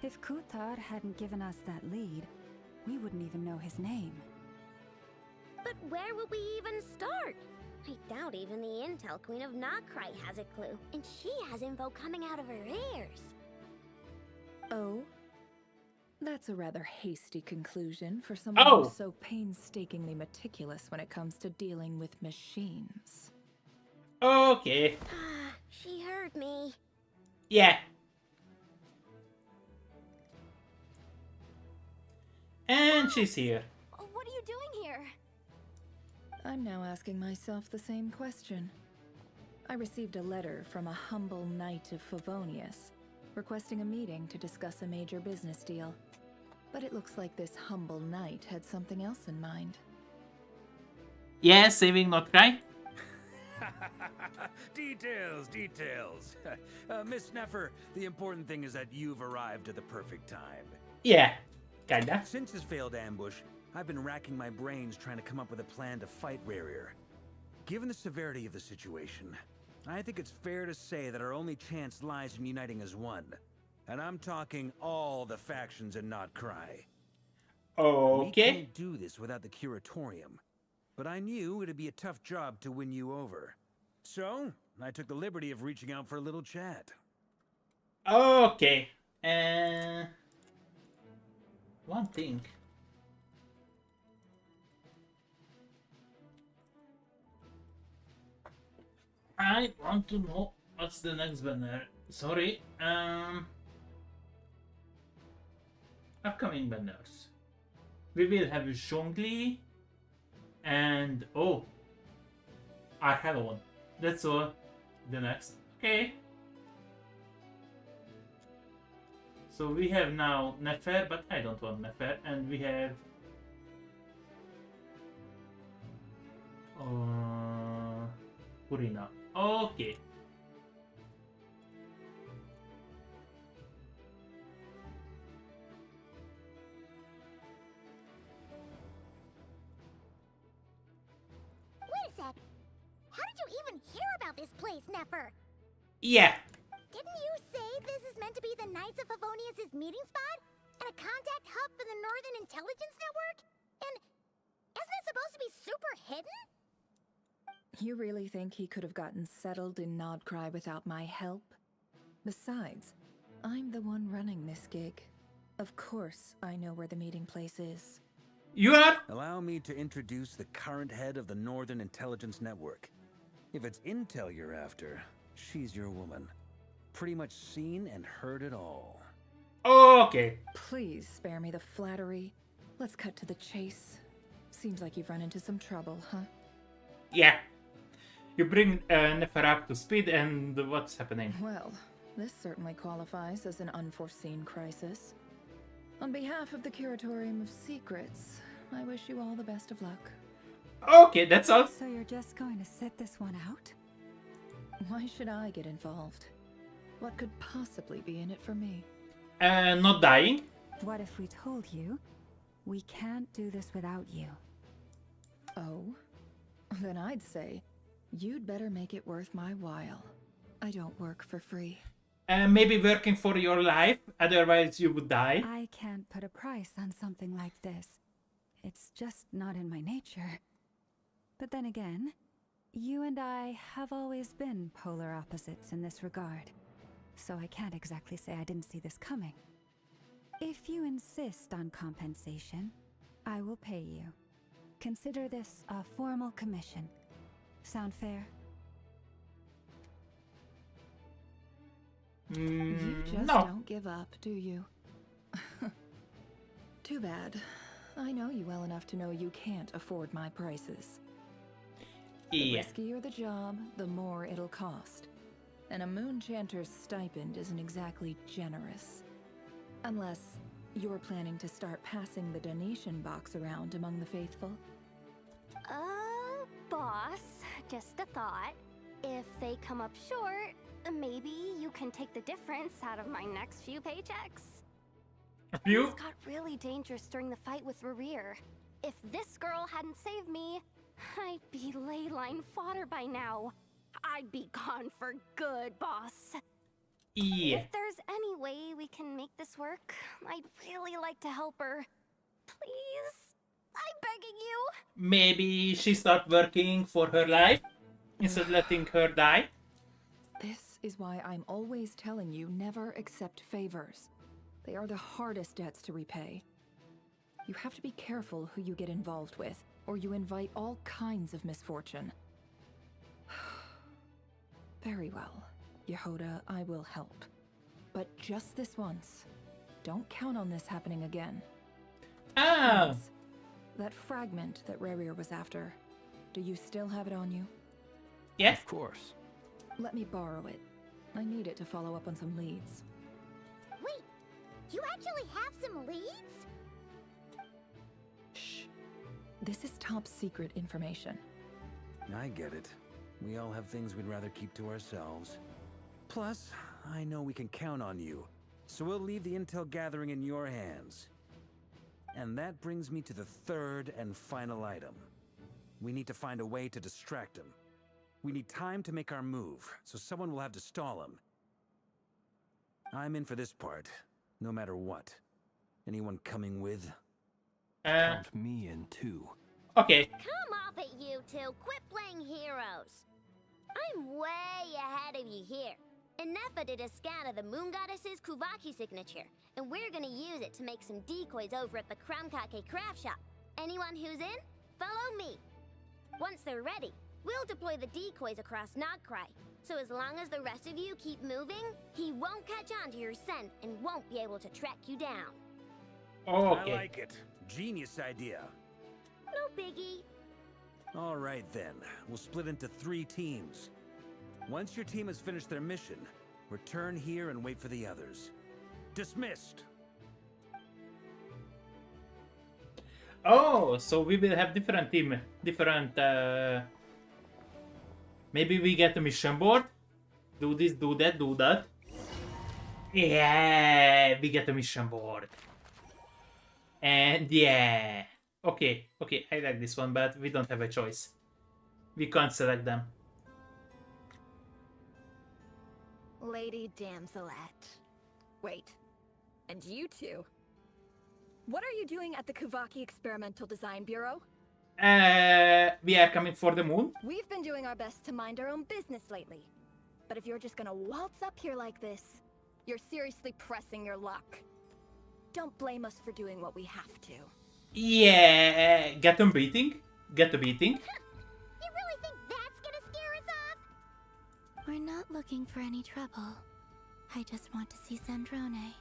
If Kutar hadn't given us that lead, we wouldn't even know his name. But where would we even start? I doubt even the Intel Queen of Nodcry has a clue, and she has info coming out of her ears. Oh? That's a rather hasty conclusion for someone Oh. who's so painstakingly meticulous when it comes to dealing with machines. Okay. She heard me. Yeah. And she's here. What are you doing here? I'm now asking myself the same question. I received a letter from a humble knight of Favonius, requesting a meeting to discuss a major business deal. But it looks like this humble knight had something else in mind. Yeah, saving Nodcry. Details. Miss Neffer, the important thing is that you've arrived at the perfect time. Yeah, kinda. Since his failed ambush, I've been racking my brains trying to come up with a plan to fight Rarear. Given the severity of the situation, I think it's fair to say that our only chance lies in uniting as one. And I'm talking all the factions in Nodcry. We Okay. can't do this without the Curatorium. But I knew it'd be a tough job to win you over. So, I took the liberty of reaching out for a little chat. Okay. One thing. I want to know what's the next banner. Sorry. Upcoming banners. We will have Zhongli and oh, I have one. That's all. The next. Okay. So we have now Nefer, but I don't want Nefer, and we have Purina. Okay. place, Nefer. Yeah. Didn't you say this is meant to be the Knights of Favonius' meeting spot? And a contact hub for the Northern Intelligence Network? And isn't it supposed to be super hidden? You really think he could have gotten settled in Nodcry without my help? Besides, I'm the one running this gig. Of course I know where the meeting place is. You are? Allow me to introduce the current head of the Northern Intelligence Network. If it's intel you're after, she's your woman. Pretty much seen and heard it all. Okay. Please spare me the flattery. Let's cut to the chase. Seems like you've run into some trouble, huh? Yeah. You bring Nefer up to speed, and what's happening? Well, this certainly qualifies as an unforeseen crisis. On behalf of the Curatorium of Secrets, I wish you all the best of luck. Okay, that's all. So you're just going to sit this one out? Why should I get involved? What could possibly be in it for me? Not dying. What if we told you we can't do this without you? Oh? Then I'd say you'd better make it worth my while. I don't work for free. Maybe working for your life, otherwise you would die. I can't put a price on something like this. It's just not in my nature. But then again, you and I have always been polar opposites in this regard. So I can't exactly say I didn't see this coming. If you insist on compensation, I will pay you. Consider this a formal commission. Sound fair? You just No. don't give up, do you? Too bad. I know you well enough to know you can't afford my prices. The Yeah. riskier the job, the more it'll cost. And a Moonchanter's stipend isn't exactly generous. Unless you're planning to start passing the donation box around among the faithful. Boss, just a thought. If they come up short, maybe you can take the difference out of my next few paychecks. You? Things got really dangerous during the fight with Rerir. If this girl hadn't saved me, I'd be ley line fodder by now. I'd be gone for good, boss. Yeah. If there's any way we can make this work, I'd really like to help her. Please? I'm begging you. Maybe she start working for her life instead of letting her die. This is why I'm always telling you never accept favors. They are the hardest debts to repay. You have to be careful who you get involved with, or you invite all kinds of misfortune. Very well, Yehoda, I will help. But just this once. Don't count on this happening again. Ah. Friends, that fragment that Rerir was after, do you still have it on you? Yes. Of course. Let me borrow it. I need it to follow up on some leads. Wait, you actually have some leads? Shh. This is top secret information. I get it. We all have things we'd rather keep to ourselves. Plus, I know we can count on you, so we'll leave the intel gathering in your hands. And that brings me to the third and final item. We need to find a way to distract him. We need time to make our move, so someone will have to stall him. I'm in for this part, no matter what. Anyone coming with? Count me in too. Okay. Come off it, you two. Quit playing heroes. I'm way ahead of you here. Nefa did a scan of the Moon Goddess's Kuvaki signature, and we're gonna use it to make some decoys over at the Kramkake craft shop. Anyone who's in, follow me. Once they're ready, we'll deploy the decoys across Nogcry. So as long as the rest of you keep moving, he won't catch on to your scent and won't be able to track you down. Okay. I like it. Genius idea. No biggie. All right then, we'll split into 3 teams. Once your team has finished their mission, return here and wait for the others. Dismissed! Oh, so we will have different team, maybe we get a mission board. Do this, do that, do that. Yeah, we get a mission board. And yeah. Okay, I like this one, but we don't have a choice. We can't select them. Lady Damselette. Wait, and you two? What are you doing at the Kuvaki Experimental Design Bureau? We are coming for the moon. We've been doing our best to mind our own business lately. But if you're just gonna waltz up here like this, you're seriously pressing your luck. Don't blame us for doing what we have to. Yeah, get them beating. Get the beating. You really think that's gonna scare us off? We're not looking for any trouble. I just want to see Sandrone.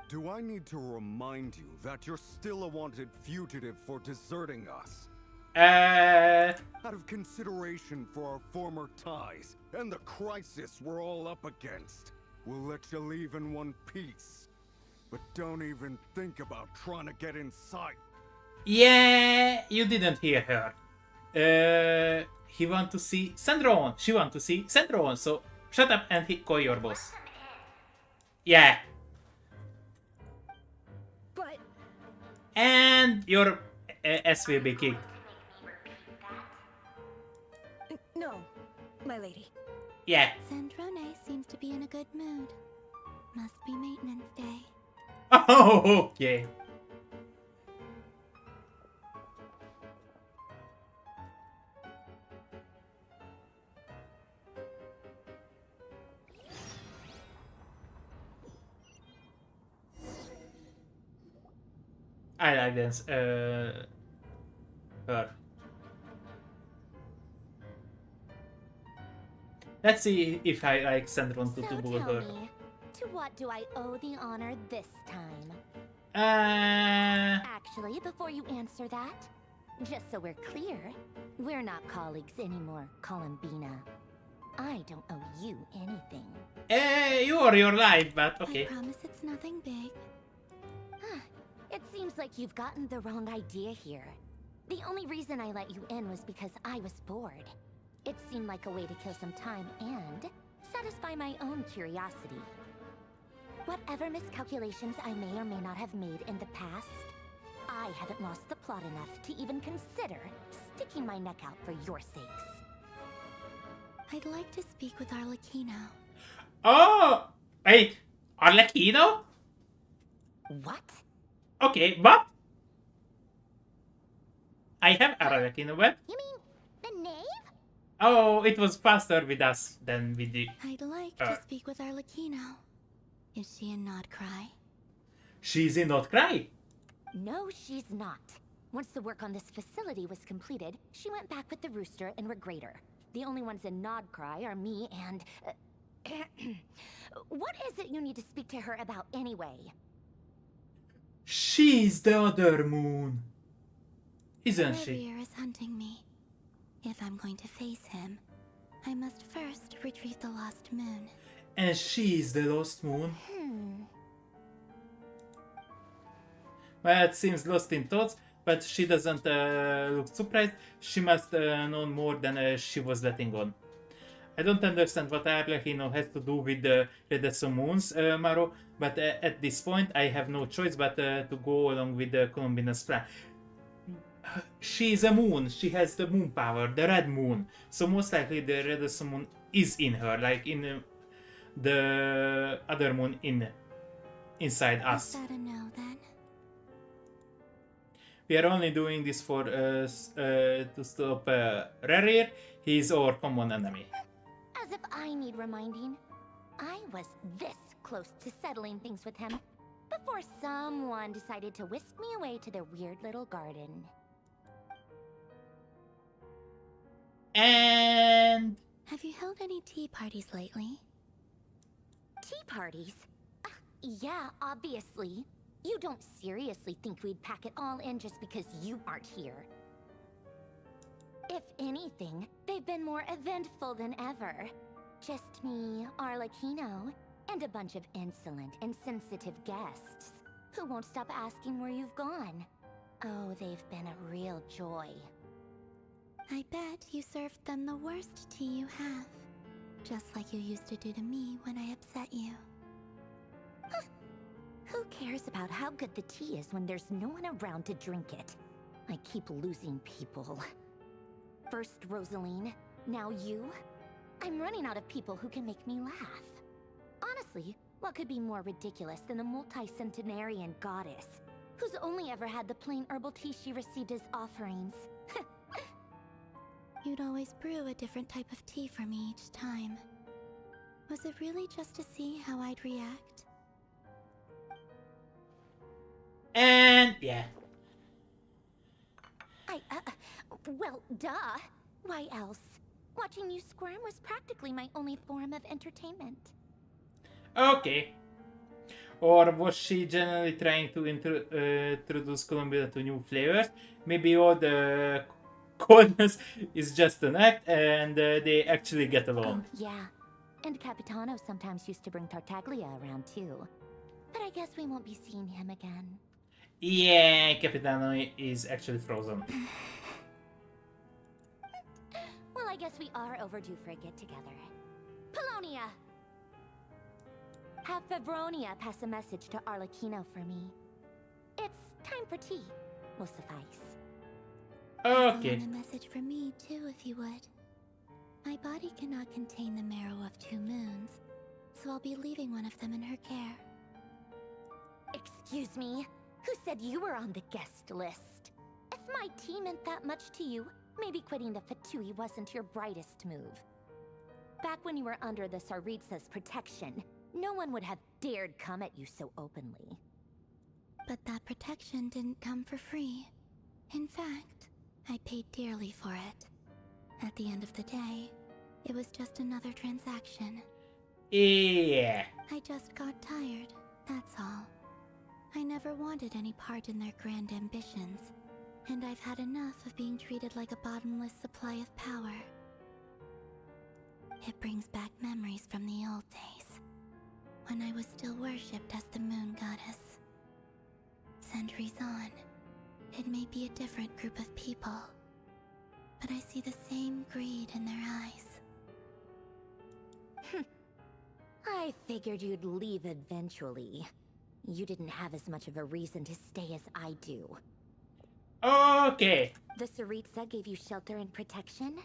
Do I need to remind you that you're still a wanted fugitive for deserting us? Out of consideration for our former ties and the crisis we're all up against, we'll let you leave in one piece. But don't even think about trying to get inside. Yeah, you didn't hear her. He want to see Sandrone. She want to see Sandrone. So shut up and call your boss. Yeah. But... And your ass will be kicked. No, my lady. Yeah. Sandrone seems to be in a good mood. Must be maintenance day. Oh, okay. I like this. Her. Let's see if I like Sandrone to So bully tell her. me, to what do I owe the honor this time? Actually, before you answer that, just so we're clear, we're not colleagues anymore, Columbina. I don't owe you anything. You are your life, but okay. I promise it's nothing big. It seems like you've gotten the wrong idea here. The only reason I let you in was because I was bored. It seemed like a way to kill some time and satisfy my own curiosity. Whatever miscalculations I may or may not have made in the past, I haven't lost the plot enough to even consider sticking my neck out for your sakes. I'd like to speak with Arlecchino. Oh! Wait, Arlecchino? What? Okay, but I have Arlecchino, but You mean the knave? oh, it was faster with us than with the. I'd like to speak with Arlecchino. Is she in Nodcry? She's in Nodcry? No, she's not. Once the work on this facility was completed, she went back with the Rooster and Regrator. The only ones in Nodcry are me and... what is it you need to speak to her about anyway? She's the other moon. Isn't she? Revier is hunting me. If I'm going to face him, I must first retrieve the lost moon. And she's the lost moon. Well, it seems lost in thoughts, but she doesn't look surprised. She must know more than she was letting on. I don't understand what Arlecchino has to do with the Redesso moons, Maro, but at this point I have no choice but to go along with the Columbina's plan. She's a moon, she has the moon power, the red moon, so most likely the Redesso moon is in her, like in the other moon inside us. Is that a no then? We are only doing this for to stop Rerir. He's our common enemy. As if I need reminding. I was this close to settling things with him before someone decided to whisk me away to their weird little garden. And have you held any tea parties lately? Tea parties? Yeah, obviously. You don't seriously think we'd pack it all in just because you aren't here. If anything, they've been more eventful than ever. Just me, Arlecchino, and a bunch of insolent, insensitive guests who won't stop asking where you've gone. Oh, they've been a real joy. I bet you served them the worst tea you have. Just like you used to do to me when I upset you. Who cares about how good the tea is when there's no one around to drink it? I keep losing people. First Rosaline, now you. I'm running out of people who can make me laugh. Honestly, what could be more ridiculous than a multi-centenarian goddess who's only ever had the plain herbal tea she received as offerings? You'd always brew a different type of tea for me each time. Was it really just to see how I'd react? And yeah. Well, duh. Why else? Watching you squirm was practically my only form of entertainment. Okay. Or was she generally trying to introduce Colombia to new flavors? Maybe all the coldness is just an act and they actually get along. Yeah. And Capitano sometimes used to bring Tartaglia around too. But I guess we won't be seeing him again. Yeah, Capitano is actually frozen. Well, I guess we are overdue for a get-together. Polonia! Have Fevronia pass a message to Arlecchino for me. It's time for tea. Will suffice. Okay. And a message for me too, if you would. My body cannot contain the marrow of 2 moons, so I'll be leaving one of them in her care. Excuse me? Who said you were on the guest list? If my tea meant that much to you, maybe quitting the Fatui wasn't your brightest move. Back when you were under the Tsaritsa's protection, no one would have dared come at you so openly. But that protection didn't come for free. In fact, I paid dearly for it. At the end of the day, it was just another transaction. Yeah. I just got tired, that's all. I never wanted any part in their grand ambitions, and I've had enough of being treated like a bottomless supply of power. It brings back memories from the old days, when I was still worshipped as the moon goddess. Centuries on, it may be a different group of people, but I see the same greed in their eyes. I figured you'd leave eventually. You didn't have as much of a reason to stay as I do. Okay. The Tsaritsa gave you shelter and protection,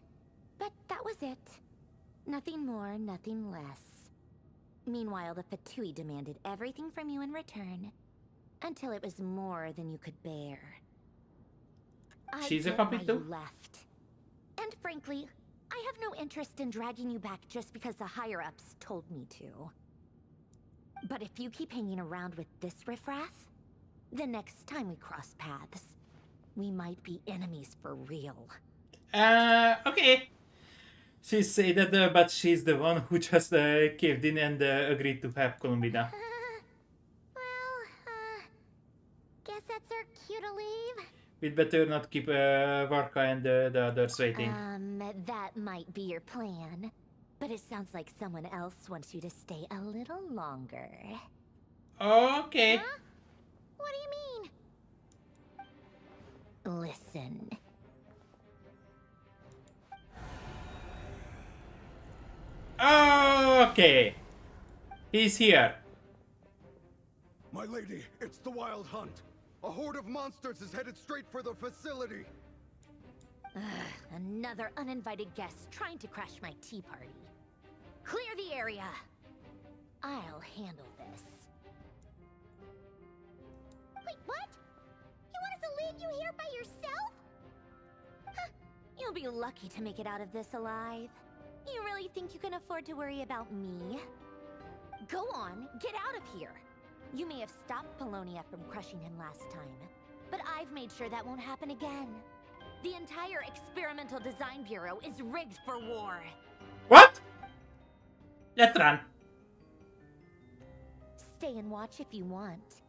but that was it. Nothing more, nothing less. Meanwhile, the Fatui demanded everything from you in return, until it was more than you could bear. She's a I puppy get why too? you left. And frankly, I have no interest in dragging you back just because the higher-ups told me to. But if you keep hanging around with this riffraff, the next time we cross paths, we might be enemies for real. Okay. She said that, but she's the one who just caved in and agreed to help Columbina. Guess that's our cue to leave. We'd better not keep Varka and the others waiting. That might be your plan. But it sounds like someone else wants you to stay a little longer. Okay. Huh? What do you mean? Listen. Okay. He's here. My lady, it's the Wild Hunt. A horde of monsters is headed straight for the facility. Another uninvited guest trying to crash my tea party. Clear the area. I'll handle this. Wait, what? You want us to leave you here by yourself? Huh, you'll be lucky to make it out of this alive. You really think you can afford to worry about me? Go on, get out of here. You may have stopped Polonia from crushing him last time, but I've made sure that won't happen again. The entire Experimental Design Bureau is rigged for war. What? Let's run. Stay and watch if you want,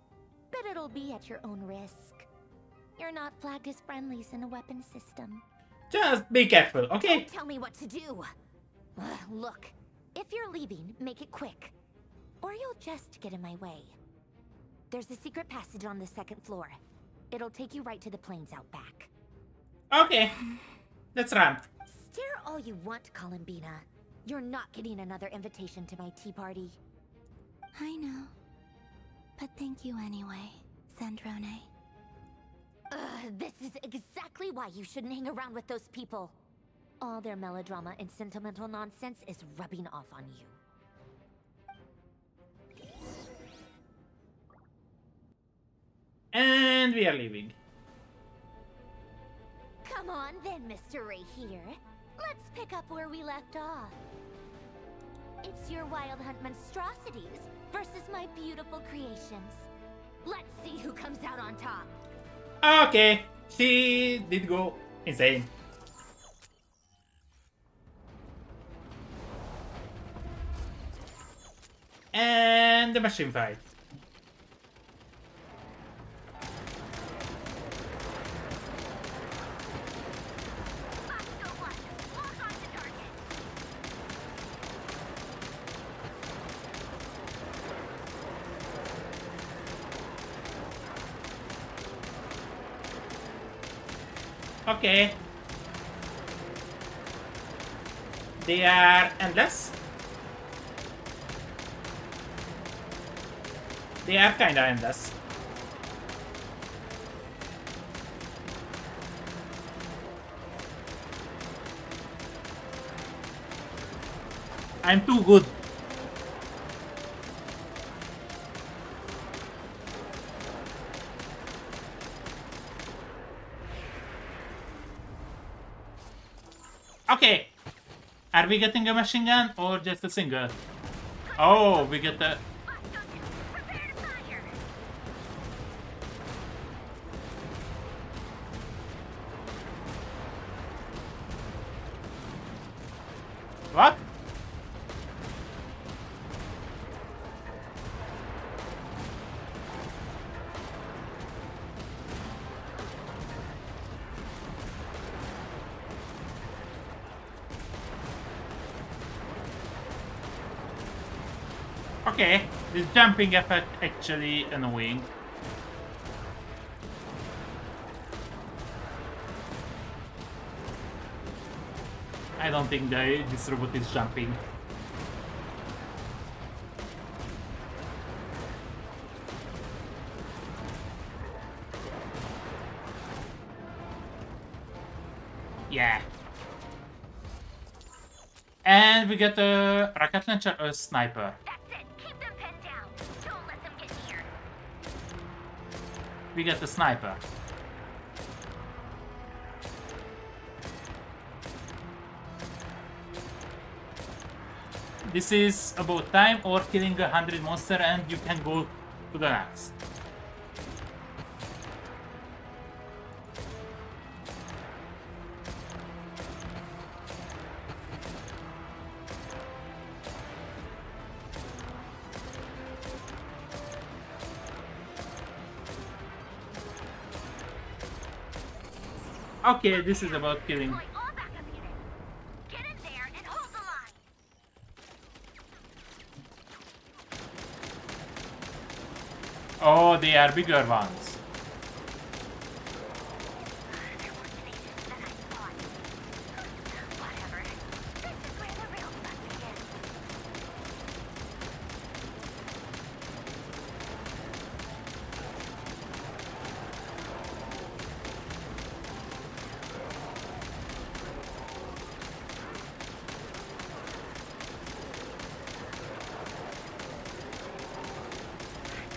but it'll be at your own risk. You're not flagged as friendlies in a weapon system. Just be careful, okay? Don't tell me what to do. Look, if you're leaving, make it quick, or you'll just get in my way. There's a secret passage on the 2nd floor. It'll take you right to the plains out back. Okay. Let's run. Stare all you want, Columbina. You're not getting another invitation to my tea party. I know. But thank you anyway, Sandrone. This is exactly why you shouldn't hang around with those people. All their melodrama and sentimental nonsense is rubbing off on you. And we are leaving. Come on then, Mr. Ray here. Let's pick up where we left off. It's your Wild Hunt monstrosities versus my beautiful creations. Let's see who comes out on top. Okay, she did go insane. And the machine fight. Okay. They are endless. They are kinda endless. I'm too good. Okay. Are we getting a machine gun or just a single? Oh, we get the... What? Okay, this jumping effect actually annoying. I don't think this robot is jumping. Yeah. And we get a rocket launcher or a sniper. That's it. Keep them pinned down. Don't let them get near. We get the sniper. This is about time or killing 100 monster and you can go to the next. Okay, this is about killing. Deploy all backup units. Get in there and hold the line. Oh, they are bigger ones. They're more tenacious than I thought. Whatever. This is where the real fun begins.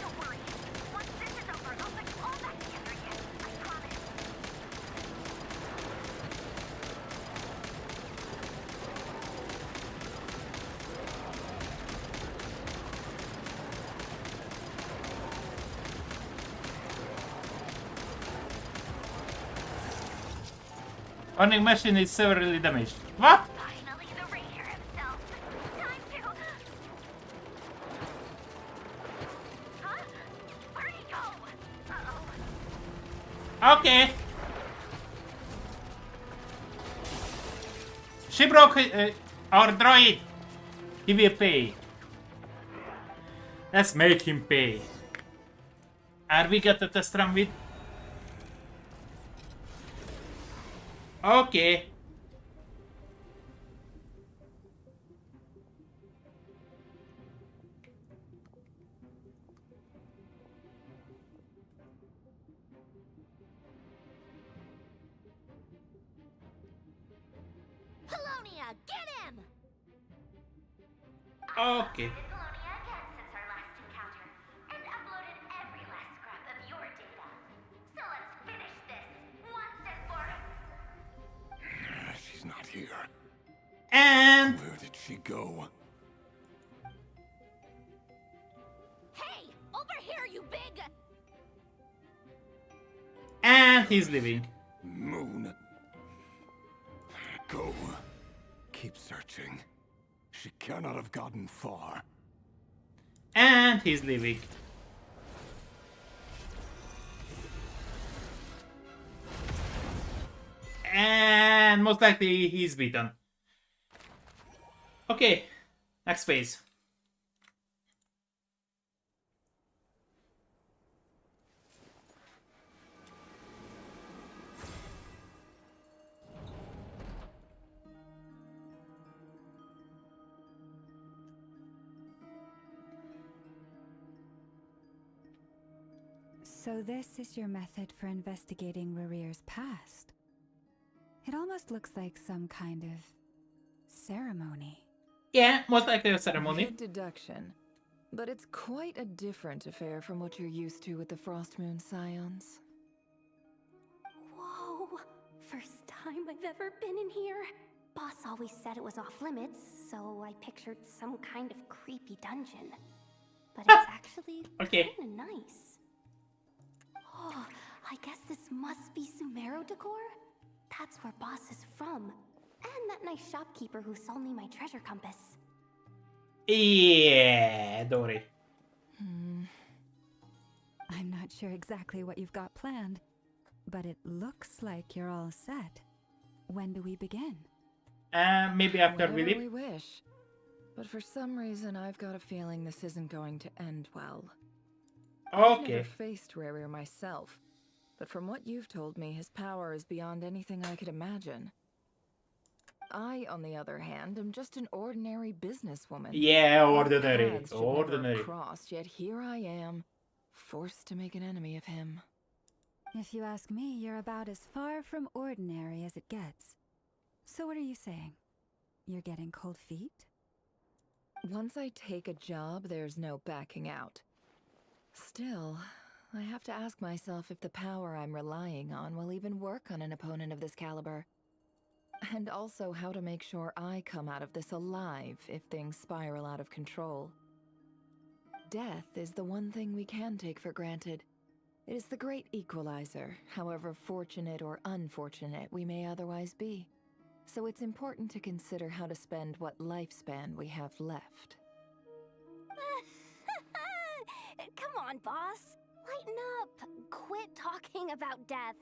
Don't worry. Once this is over, I'll put you all back together again. I promise. Running machine is severely damaged. What? Finally, the Ranger himself. Time to... Huh? Where'd he go? Uh-oh. Okay. She broke our droid. He will pay. Let's make him pay. Are we got a test run with? Okay. Okay. She's not here. And Where did she go? Hey, over here, you big! and he's leaving. Moon. Go. Keep searching. She cannot have gotten far. And he's leaving. And most likely he's beaten. Okay, next phase. So this is your method for investigating Rarir's past. It almost looks like some kind of ceremony. Yeah, most likely a ceremony. Good deduction. But it's quite a different affair from what you're used to with the Frost Moon Scions. Whoa, first time I've ever been in here. Boss always said it was off limits, so I pictured some kind of creepy dungeon. But it's actually Okay. kinda nice. Oh, I guess this must be Sumero decor? That's where Boss is from. And that nice shopkeeper who sold me my treasure compass. Yeah, Dory. I'm not sure exactly what you've got planned, but it looks like you're all set. When do we begin? Maybe after we Whenever leave. we wish. But for some reason, I've got a feeling this isn't going to end well. I've Okay. never faced Rarir myself, but from what you've told me, his power is beyond anything I could imagine. I, on the other hand, am just an ordinary businesswoman. Yeah, Our ordinary. paths should never have Ordinary. crossed, yet here I am, forced to make an enemy of him. If you ask me, you're about as far from ordinary as it gets. So what are you saying? You're getting cold feet? Once I take a job, there's no backing out. Still, I have to ask myself if the power I'm relying on will even work on an opponent of this caliber. And also how to make sure I come out of this alive if things spiral out of control. Death is the one thing we can take for granted. It is the great equalizer, however fortunate or unfortunate we may otherwise be. So it's important to consider how to spend what lifespan we have left. Come on, boss. Lighten up. Quit talking about death.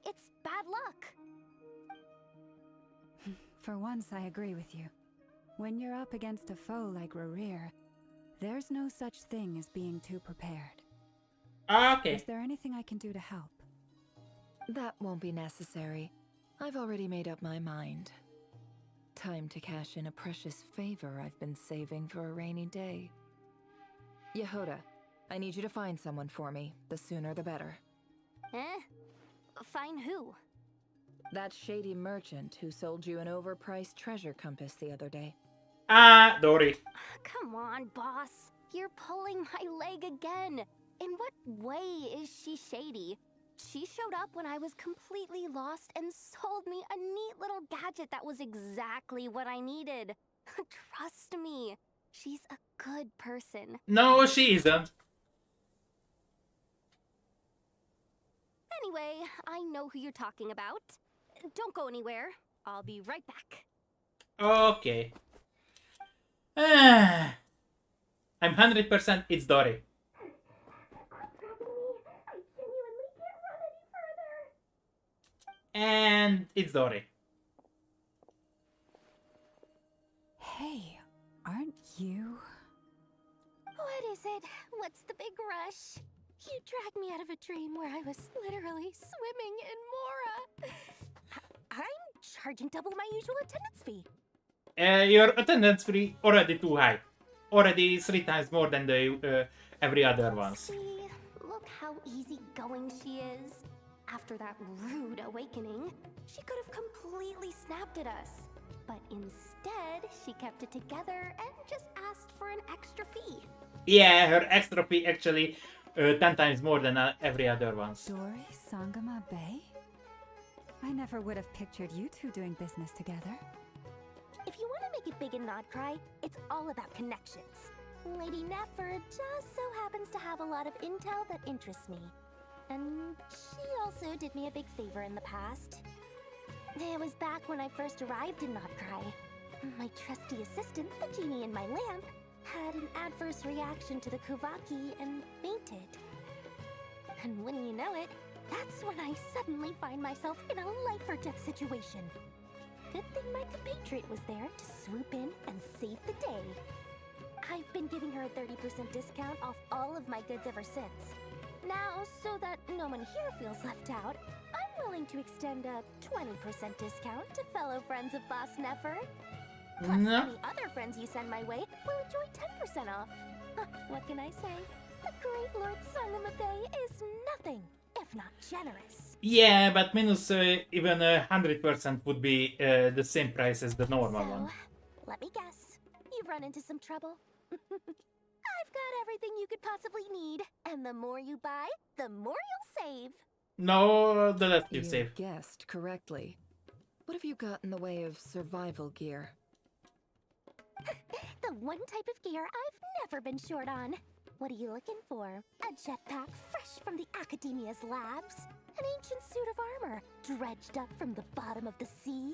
It's bad luck. For once, I agree with you. When you're up against a foe like Rarir, there's no such thing as being too prepared. Okay. Is there anything I can do to help? That won't be necessary. I've already made up my mind. Time to cash in a precious favor I've been saving for a rainy day. Yehoda, I need you to find someone for me. The sooner the better. Eh? Find who? That shady merchant who sold you an overpriced treasure compass the other day. Dory. Come on, boss. You're pulling my leg again. In what way is she shady? She showed up when I was completely lost and sold me a neat little gadget that was exactly what I needed. Trust me, she's a good person. No, she isn't. Anyway, I know who you're talking about. Don't go anywhere. I'll be right back. Okay. I'm 100% it's Dory. And it's Dory. Hey, aren't you? What is it? What's the big rush? You dragged me out of a dream where I was literally swimming in Mora. I'm charging double my usual attendance fee. Your attendance fee already too high. Already 3 times more than the every other ones. See, look how easygoing she is. After that rude awakening, she could have completely snapped at us. But instead, she kept it together and just asked for an extra fee. Yeah, her extra fee actually 10 times more than every other one's. Dori Sangama Bay? I never would have pictured you two doing business together. If you want to make it big in Nodcry, it's all about connections. Lady Nefer just so happens to have a lot of intel that interests me. And she also did me a big favor in the past. It was back when I first arrived in Nodcry. My trusty assistant, the genie in my lamp, had an adverse reaction to the Kuvaki and fainted. And wouldn't you know it, that's when I suddenly find myself in a life-or-death situation. Good thing my compatriot was there to swoop in and save the day. I've been giving her a 30% discount off all of my goods ever since. Now, so that no one here feels left out, I'm willing to extend a 20% discount to fellow friends of Boss Nefer. Plus, any other friends you send my way will enjoy 10% off. What can I say? The great Lord Sangamabe is nothing if not generous. Yeah, but minus even 100% would be the same price as the normal one. Let me guess. You've run into some trouble. I've got everything you could possibly need, and the more you buy, the more you'll save. No, the less you save. You guessed correctly. What have you got in the way of survival gear? The one type of gear I've never been short on. What are you looking for? A jetpack fresh from the Academia's labs? An ancient suit of armor dredged up from the bottom of the sea?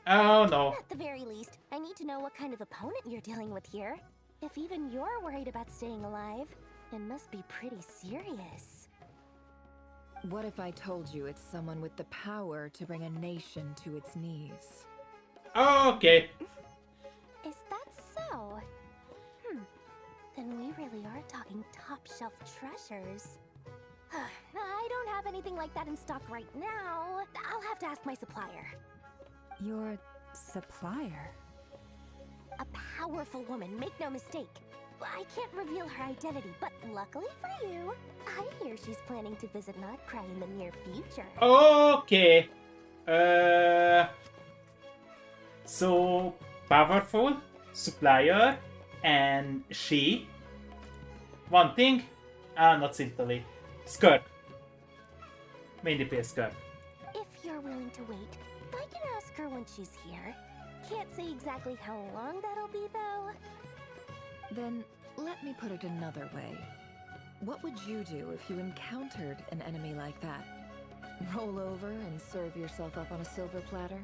Oh no. At the very least, I need to know what kind of opponent you're dealing with here. If even you're worried about staying alive, it must be pretty serious. What if I told you it's someone with the power to bring a nation to its knees? Okay. Is that so? Then we really are talking top-shelf treasures. I don't have anything like that in stock right now. I'll have to ask my supplier. Your supplier? A powerful woman, make no mistake. I can't reveal her identity, but luckily for you, I hear she's planning to visit Nodcry in the near future. Okay. So powerful supplier and she. One thing, not simply. Skirk. Mainly pay Skirk. If you're willing to wait, I can ask her when she's here. Can't say exactly how long that'll be, though. Then, let me put it another way. What would you do if you encountered an enemy like that? Roll over and serve yourself up on a silver platter?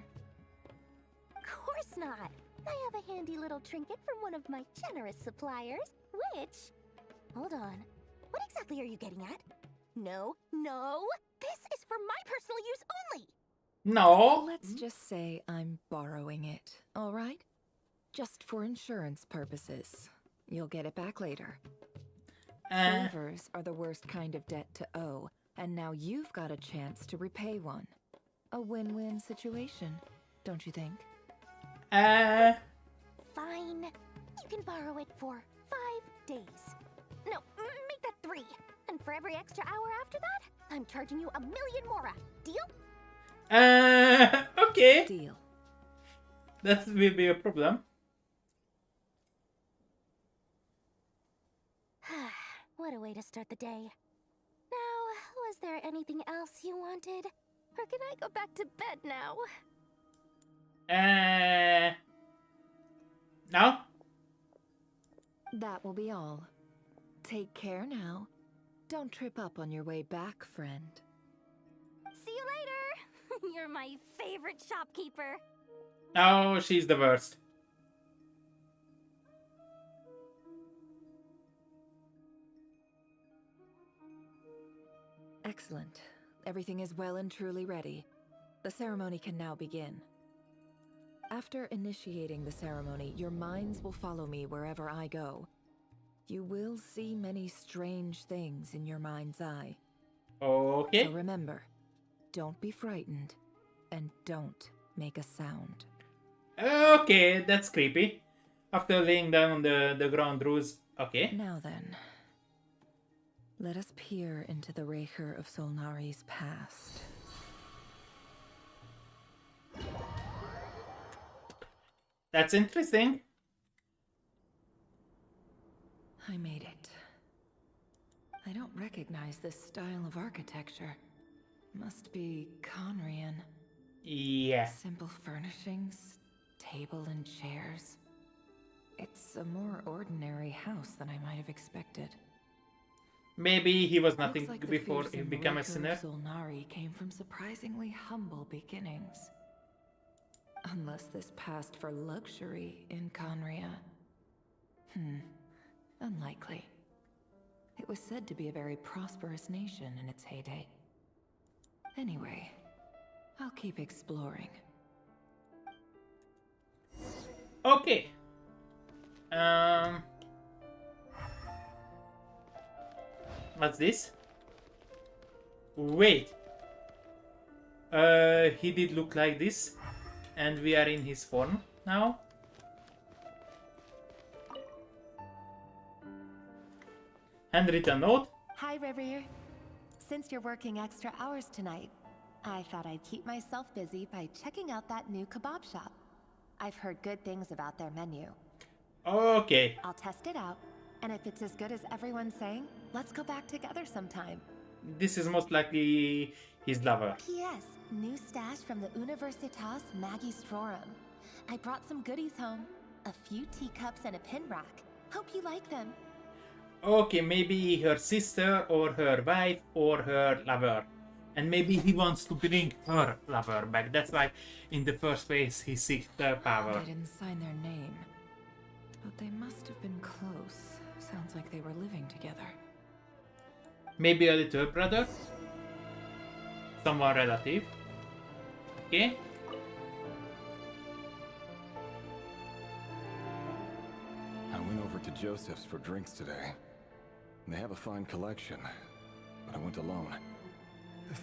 Course not! I have a handy little trinket from one of my generous suppliers, which... Hold on. What exactly are you getting at? No, no! This is for my personal use only! No! Let's just say I'm borrowing it, alright? Just for insurance purposes. You'll get it back later. Favors are the worst kind of debt to owe, and now you've got a chance to repay one. A win-win situation, don't you think? Fine. You can borrow it for 5 days. No, make that 3. And for every extra hour after that, I'm charging you 1 million mora. Deal? Okay. Deal. That will be a problem. What a way to start the day. Now, was there anything else you wanted? Or can I go back to bed now? No? That will be all. Take care now. Don't trip up on your way back, friend. See you later! You're my favorite shopkeeper. Oh, she's the worst. Excellent. Everything is well and truly ready. The ceremony can now begin. After initiating the ceremony, your minds will follow me wherever I go. You will see many strange things in your mind's eye. Okay. So remember, don't be frightened, and don't make a sound. Okay, that's creepy. After laying down on the ground rules. Okay. Now then, let us peer into the Raker of Solnari's past. That's interesting. I made it. I don't recognize this style of architecture. Must be Conrian. Yeah. Simple furnishings, table and chairs. It's a more ordinary house than I might have expected. Maybe he was nothing Looks like the before he fearsome became a Raker of sinner. Solnari came from surprisingly humble beginnings. Unless this passed for luxury in Conria. Unlikely. It was said to be a very prosperous nation in its heyday. Anyway, I'll keep exploring. Okay. What's this? Wait. He did look like this, and we are in his form now. Handwritten note. Hi, Rivier. Since you're working extra hours tonight, I thought I'd keep myself busy by checking out that new kebab shop. I've heard good things about their menu. Okay. I'll test it out, and if it's as good as everyone's saying, let's go back together sometime. This is most likely his lover. P.S. New stash from the Universitas Magistrorum. I brought some goodies home. A few teacups and a pin rack. Hope you like them. Okay, maybe her sister or her wife or her lover. And maybe he wants to bring her lover back. That's why in the first place he seeks the power. They didn't sign their name. But they must have been close. Sounds like they were living together. Maybe a little brother? Someone relative? Okay. I went over to Joseph's for drinks today. They have a fine collection, but I went alone.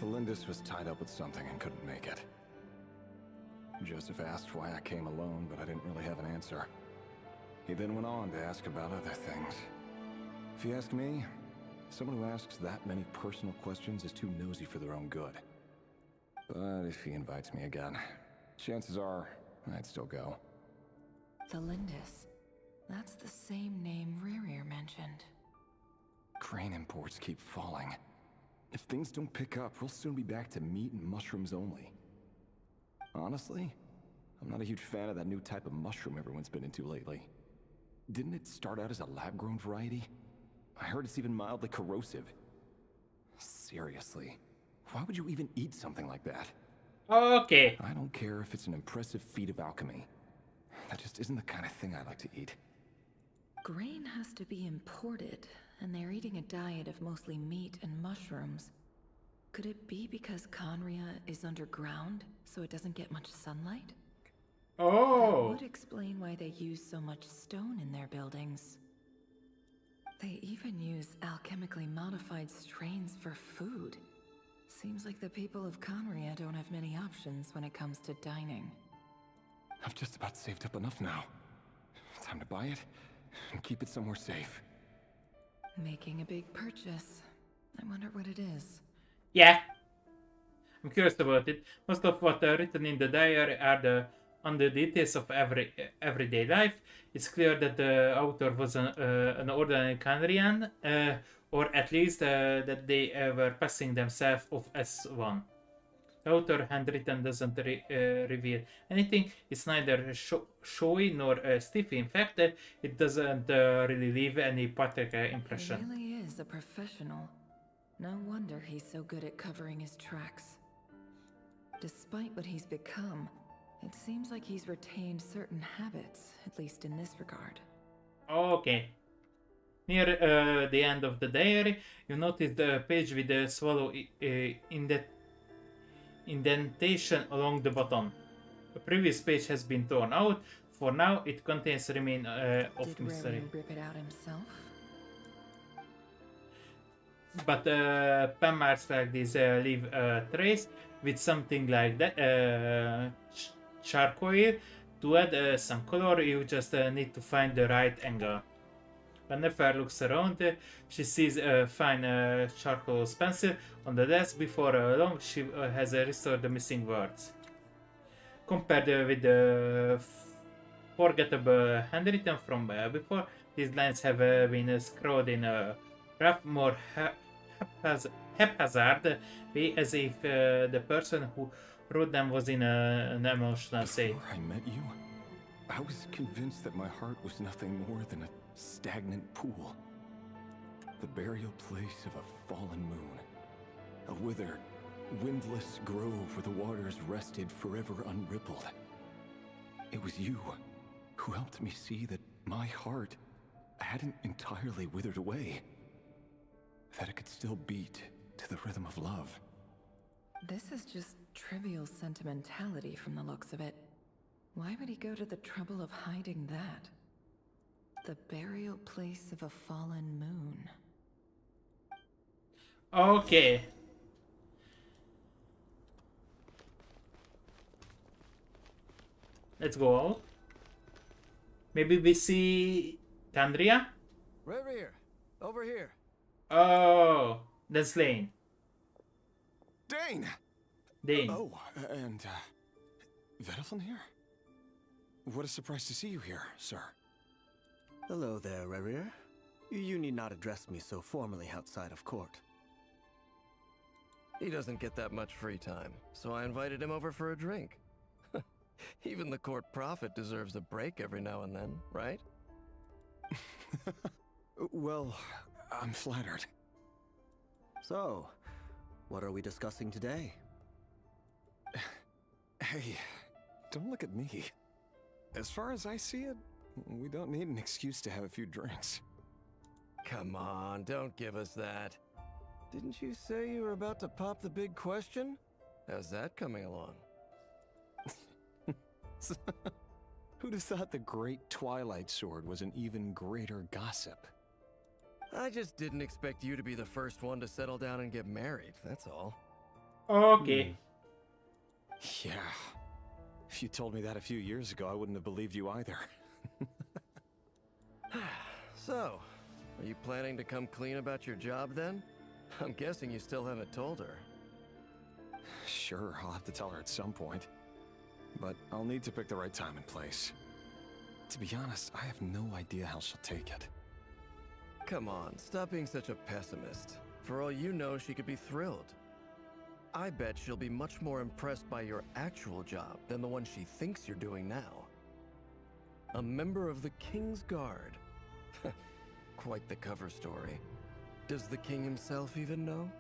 Felindis was tied up with something and couldn't make it. Joseph asked why I came alone, but I didn't really have an answer. He then went on to ask about other things. If you ask me, someone who asks that many personal questions is too nosy for their own good. But if he invites me again, chances are I'd still go. Felindis. That's the same name Ririr mentioned. Crane imports keep falling. If things don't pick up, we'll soon be back to meat and mushrooms only. Honestly, I'm not a huge fan of that new type of mushroom everyone's been into lately. Didn't it start out as a lab-grown variety? I heard it's even mildly corrosive. Seriously, why would you even eat something like that? Okay. I don't care if it's an impressive feat of alchemy. That just isn't the kind of thing I like to eat. Grain has to be imported, and they're eating a diet of mostly meat and mushrooms. Could it be because Conria is underground, so it doesn't get much sunlight? Oh. That would explain why they use so much stone in their buildings. They even use alchemically modified strains for food. Seems like the people of Conria don't have many options when it comes to dining. I've just about saved up enough now. Time to buy it and keep it somewhere safe. Making a big purchase. I wonder what it is. Yeah. I'm curious about it. Most of what are written in the diary are on the details of everyday life. It's clear that the author was an ordinary Canarian, or at least that they were passing themselves off as one. The author handwritten doesn't reveal anything. It's neither showy nor stiffy. In fact, it doesn't really leave any particular impression. He really is a professional. No wonder he's so good at covering his tracks. Despite what he's become, it seems like he's retained certain habits, at least in this regard. Okay. Near the end of the diary, you notice the page with the swallow indentation along the bottom. The previous page has been torn out. For now, it contains remain of mystery. Did Rary rip it out himself? But pen marks like this leave a trace with something like that. Charcoal. To add some color, you just need to find the right angle. When Nefer looks around, she sees a fine charcoal pencil on the desk. Before long, she has restored the missing words. Compared with the forgettable, handwritten from before. These lines have been scrawled in a rough, more haphazard way, as if the person who wrote them was in an emotional state. Before I met you, I was convinced that my heart was nothing more than a stagnant pool. The burial place of a fallen moon. A withered, windless grove where the waters rested forever unrippled. It was you who helped me see that my heart hadn't entirely withered away. That it could still beat to the rhythm of love. This is just trivial sentimentality from the looks of it. Why would he go to the trouble of hiding that? The burial place of a fallen moon. Okay. Let's go out. Maybe we see Tandria? Reverie, over here. Oh, that's Lane. Dane! Dane. Oh, and, Vedalfin here? What a surprise to see you here, sir. Hello there, Rerir. You need not address me so formally outside of court. He doesn't get that much free time, so I invited him over for a drink. Even the court prophet deserves a break every now and then, right? Well, I'm flattered. So, what are we discussing today? Hey, don't look at me. As far as I see it, we don't need an excuse to have a few drinks. Come on, don't give us that. Didn't you say you were about to pop the big question? How's that coming along? Who'd have thought the great Twilight Sword was an even greater gossip? I just didn't expect you to be the first one to settle down and get married, that's all. Okay. Yeah. If you told me that a few years ago, I wouldn't have believed you either. So, are you planning to come clean about your job then? I'm guessing you still haven't told her. Sure, I'll have to tell her at some point. But I'll need to pick the right time and place. To be honest, I have no idea how she'll take it. Come on, stop being such a pessimist. For all you know, she could be thrilled. I bet she'll be much more impressed by your actual job than the one she thinks you're doing now. A member of the King's Guard. Quite the cover story. Does the king himself even know?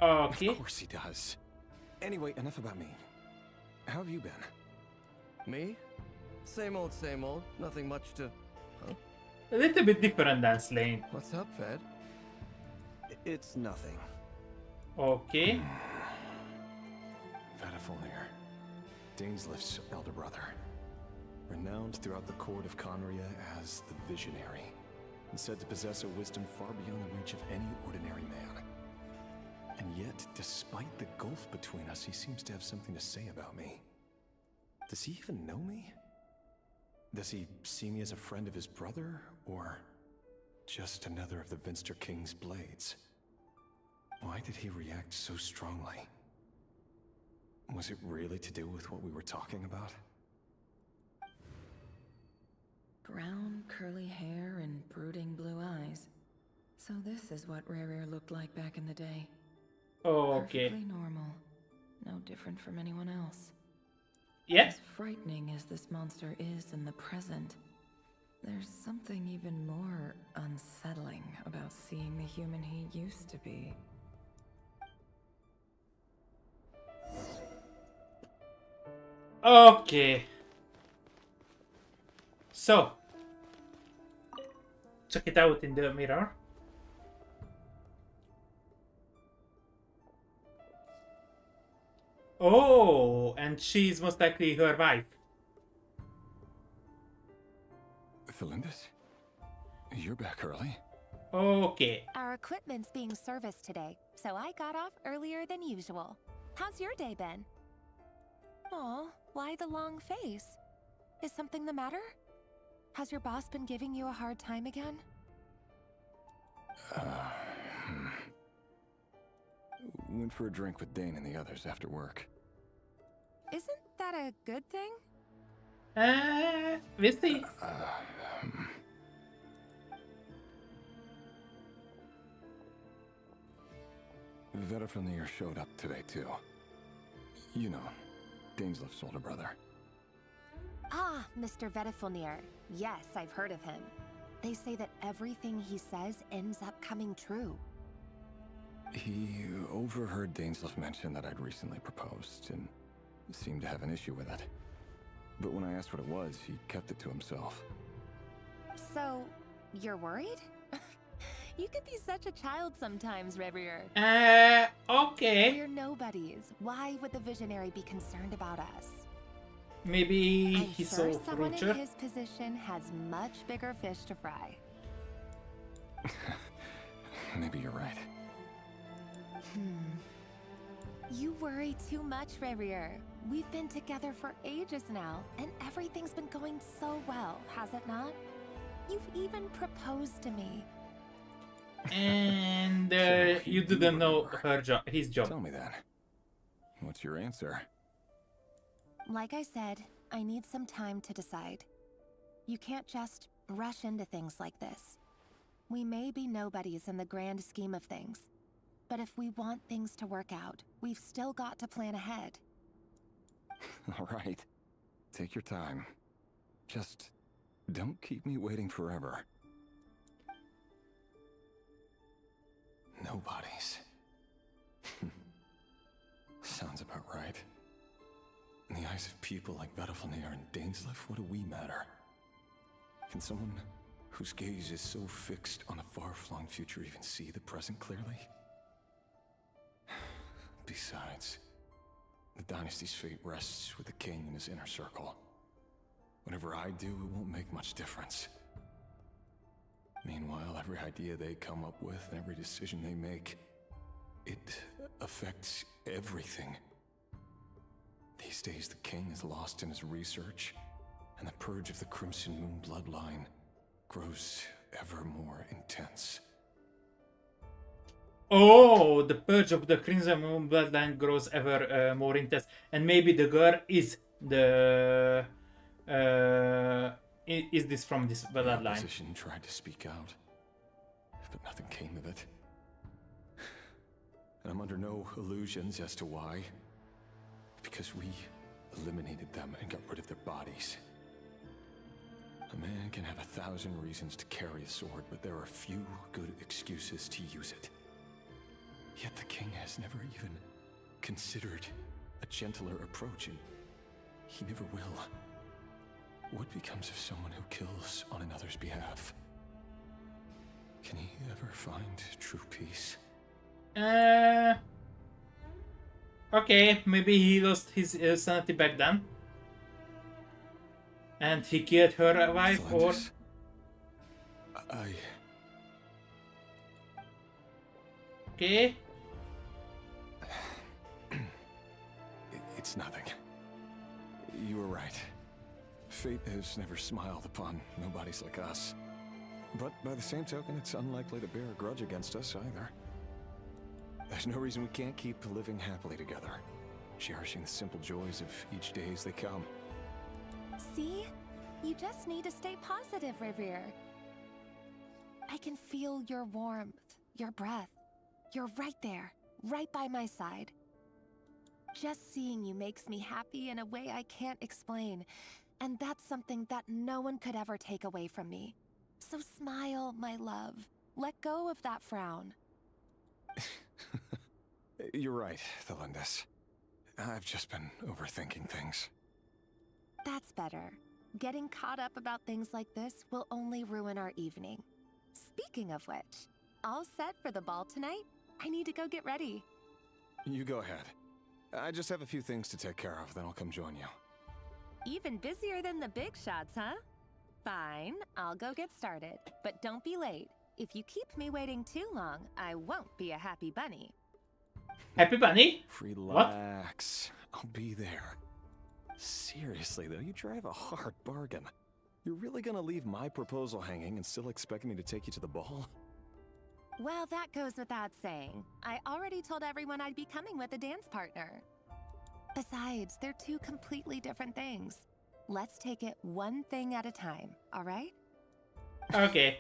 Okay. Of course he does. Anyway, enough about me. How have you been? Me? Same old, same old. Nothing much to... Huh? A little bit different than Slane. What's up, Fed? It's nothing. Okay. Vedalfin, Dainslift's elder brother. Renowned throughout the court of Conria as the Visionary, and said to possess a wisdom far beyond the reach of any ordinary man. And yet, despite the gulf between us, he seems to have something to say about me. Does he even know me? Does he see me as a friend of his brother, or just another of the Vinster King's blades? Why did he react so strongly? Was it really to do with what we were talking about? Brown, curly hair and brooding blue eyes. So this is what Rerir looked like back in the day. Oh, okay. Perfectly normal. No different from anyone else. Yeah. As frightening as this monster is in the present, there's something even more unsettling about seeing the human he used to be. Okay. So, check it out in the mirror. Oh, and she's most likely her wife. Felindis? You're back early. Okay. Our equipment's being serviced today, so I got off earlier than usual. How's your day been? Aw, why the long face? Is something the matter? Has your boss been giving you a hard time again? Went for a drink with Dane and the others after work. Isn't that a good thing? We'll see. Vedafilnir showed up today too. You know, Dainsleif's older brother. Ah, Mr. Vedafilnir. Yes, I've heard of him. They say that everything he says ends up coming true. He overheard Dainsleif mention that I'd recently proposed and seemed to have an issue with it. But when I asked what it was, he kept it to himself. So, you're worried? You can be such a child sometimes, Rebrier. Okay. We're nobodies. Why would the Visionary be concerned about us? Maybe I'm he sure saw someone future. in his position has much bigger fish to fry. Maybe you're right. You worry too much, Rebrier. We've been together for ages now, and everything's been going so well, has it not? You've even proposed to me. And you didn't know her job, his job. Tell me then. What's your answer? Like I said, I need some time to decide. You can't just rush into things like this. We may be nobodies in the grand scheme of things, but if we want things to work out, we've still got to plan ahead. All right. Take your time. Just don't keep me waiting forever. Nobodies. Sounds about right. In the eyes of people like Vedafilnir and Dainsleif, what do we matter? Can someone whose gaze is so fixed on a far-flung future even see the present clearly? Besides, the dynasty's fate rests with the king and his inner circle. Whatever I do, it won't make much difference. Meanwhile, every idea they come up with and every decision they make, it affects everything. These days, the king is lost in his research, and the purge of the Crimson Moon bloodline grows ever more intense. Oh, the purge of the Crimson Moon bloodline grows ever more intense, and maybe the girl is the is this from this The bloodline? opposition tried to speak out, but nothing came of it. And I'm under no illusions as to why. Because we eliminated them and got rid of their bodies. A man can have 1,000 reasons to carry a sword, but there are few good excuses to use it. Yet the king has never even considered a gentler approach, and he never will. What becomes of someone who kills on another's behalf? Can he ever find true peace? Okay, maybe he lost his sanity back then. And he killed her wife, or... Okay. It's nothing. You were right. Fate has never smiled upon nobodies like us. But by the same token, it's unlikely to bear a grudge against us either. There's no reason we can't keep living happily together, cherishing the simple joys of each day as they come. See? You just need to stay positive, Rebrier. I can feel your warmth, your breath. You're right there, right by my side. Just seeing you makes me happy in a way I can't explain, and that's something that no one could ever take away from me. So smile, my love. Let go of that frown. You're right, Thelindis. I've just been overthinking things. That's better. Getting caught up about things like this will only ruin our evening. Speaking of which, all set for the ball tonight? I need to go get ready. You go ahead. I just have a few things to take care of, then I'll come join you. Even busier than the big shots, huh? Fine, I'll go get started. But don't be late. If you keep me waiting too long, I won't be a happy bunny. Happy bunny? Relax. What? I'll be there. Seriously, though, you drive a hard bargain. You're really gonna leave my proposal hanging and still expect me to take you to the ball? Well, that goes without saying. I already told everyone I'd be coming with a dance partner. Besides, they're two completely different things. Let's take it one thing at a time, all right? Okay.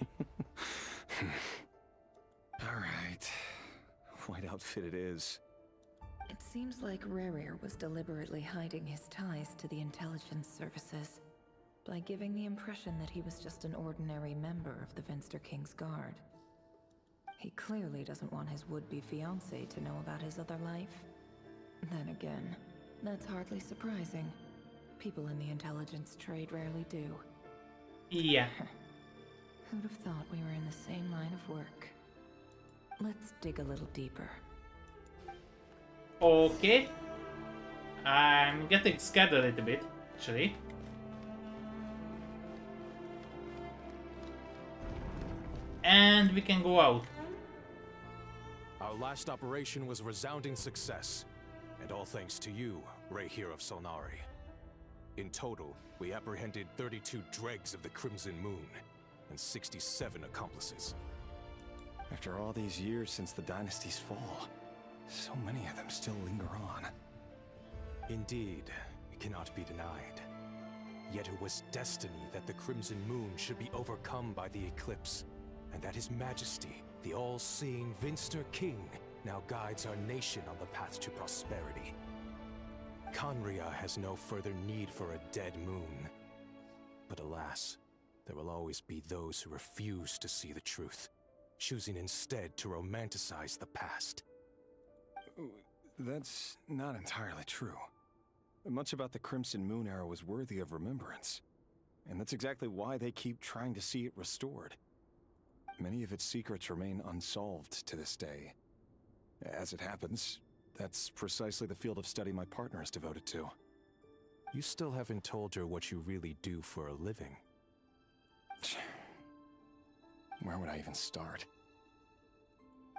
Alright. White outfit it is. It seems like Rerir was deliberately hiding his ties to the intelligence services by giving the impression that he was just an ordinary member of the Vinster King's Guard. He clearly doesn't want his would-be fiancée to know about his other life. Then again, that's hardly surprising. People in the intelligence trade rarely do. Yeah. Who'd have thought we were in the same line of work? Let's dig a little deeper. Okay. I'm getting scared a little bit, actually. And we can go out. Our last operation was a resounding success, and all thanks to you, Rahere of Solnari. In total, we apprehended 32 dregs of the Crimson Moon, and 67 accomplices. After all these years since the dynasty's fall, so many of them still linger on. Indeed, it cannot be denied. Yet it was destiny that the Crimson Moon should be overcome by the eclipse, and that His Majesty, the all-seeing Vinster King, now guides our nation on the path to prosperity. Conria has no further need for a dead moon. But alas, there will always be those who refuse to see the truth, choosing instead to romanticize the past. That's not entirely true. Much about the Crimson Moon era was worthy of remembrance. And that's exactly why they keep trying to see it restored. Many of its secrets remain unsolved to this day. As it happens, that's precisely the field of study my partner is devoted to. You still haven't told her what you really do for a living. Where would I even start?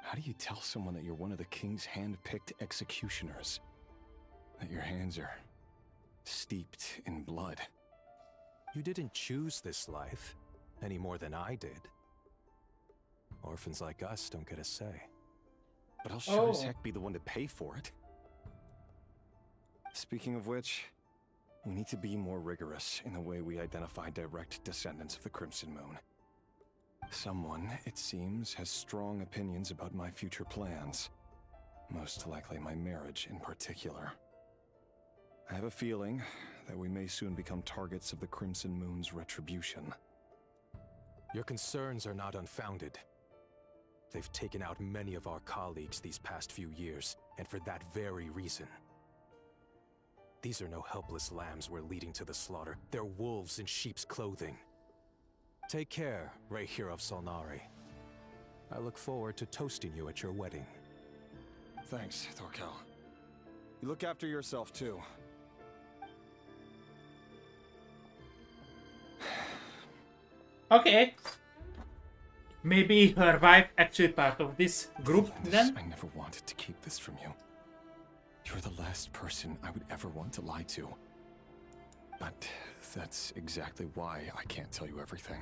How do you tell someone that you're one of the king's hand-picked executioners? That your hands are steeped in blood? You didn't choose this life, any more than I did. Orphans like us don't get a say. But I'll sure as heck be the one to pay for it. Speaking of which, we need to be more rigorous in the way we identify direct descendants of the Crimson Moon. Someone, it seems, has strong opinions about my future plans. Most likely my marriage in particular. I have a feeling that we may soon become targets of the Crimson Moon's retribution. Your concerns are not unfounded. They've taken out many of our colleagues these past few years, and for that very reason. These are no helpless lambs we're leading to the slaughter. They're wolves in sheep's clothing. Take care, Rahere of Solnari. I look forward to toasting you at your wedding. Thanks, Thorkel. You look after yourself, too. Okay. Maybe her wife actually part of this group then? I never wanted to keep this from you. You're the last person I would ever want to lie to. But that's exactly why I can't tell you everything.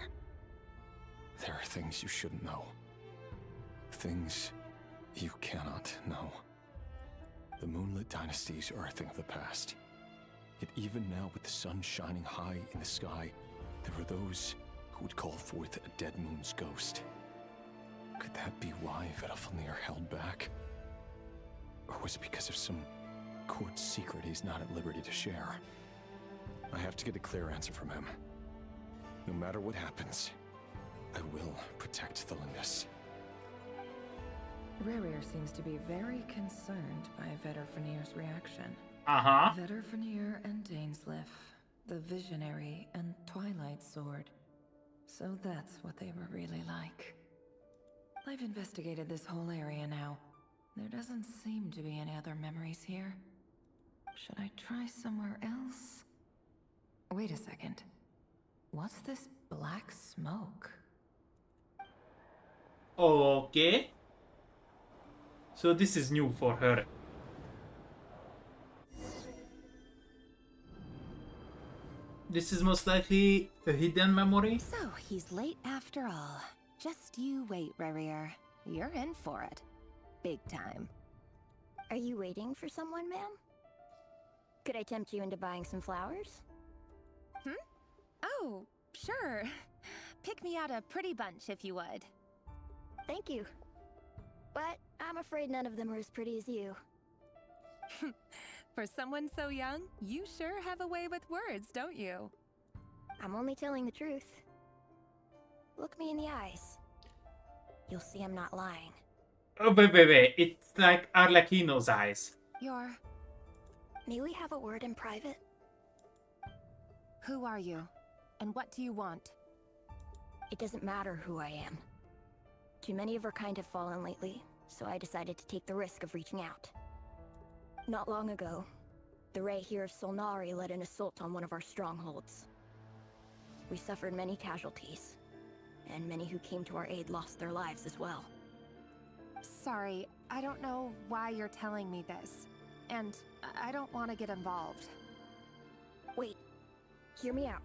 There are things you shouldn't know. Things you cannot know. The Moonlit Dynasties are a thing of the past. Yet even now, with the sun shining high in the sky, there are those who would call forth a dead moon's ghost. Could that be why Vedalfnir held back? Or was it because of some court secret he's not at liberty to share? I have to get a clear answer from him. No matter what happens, I will protect the Lindis. Rerir seems to be very concerned by Vedalfnir's reaction. Uh-huh. Vedalfnir and Dainsleif, the Visionary and Twilight Sword. So that's what they were really like. I've investigated this whole area now. There doesn't seem to be any other memories here. Should I try somewhere else? Wait a second. What's this black smoke? Okay. So this is new for her. This is most likely a hidden memory. So he's late after all. Just you wait, Rerir. You're in for it. Big time. Are you waiting for someone, ma'am? Could I tempt you into buying some flowers? Oh, sure. Pick me out a pretty bunch if you would. Thank you. But I'm afraid none of them are as pretty as you. For someone so young, you sure have a way with words, don't you? I'm only telling the truth. Look me in the eyes. You'll see I'm not lying. Oh, wait. It's like Arlecchino's eyes. May we have a word in private? Who are you? And what do you want? It doesn't matter who I am. Too many of our kind have fallen lately, so I decided to take the risk of reaching out. Not long ago, the Ray here of Solnari led an assault on one of our strongholds. We suffered many casualties, and many who came to our aid lost their lives as well. Sorry, I don't know why you're telling me this. And I don't want to get involved. Wait, hear me out.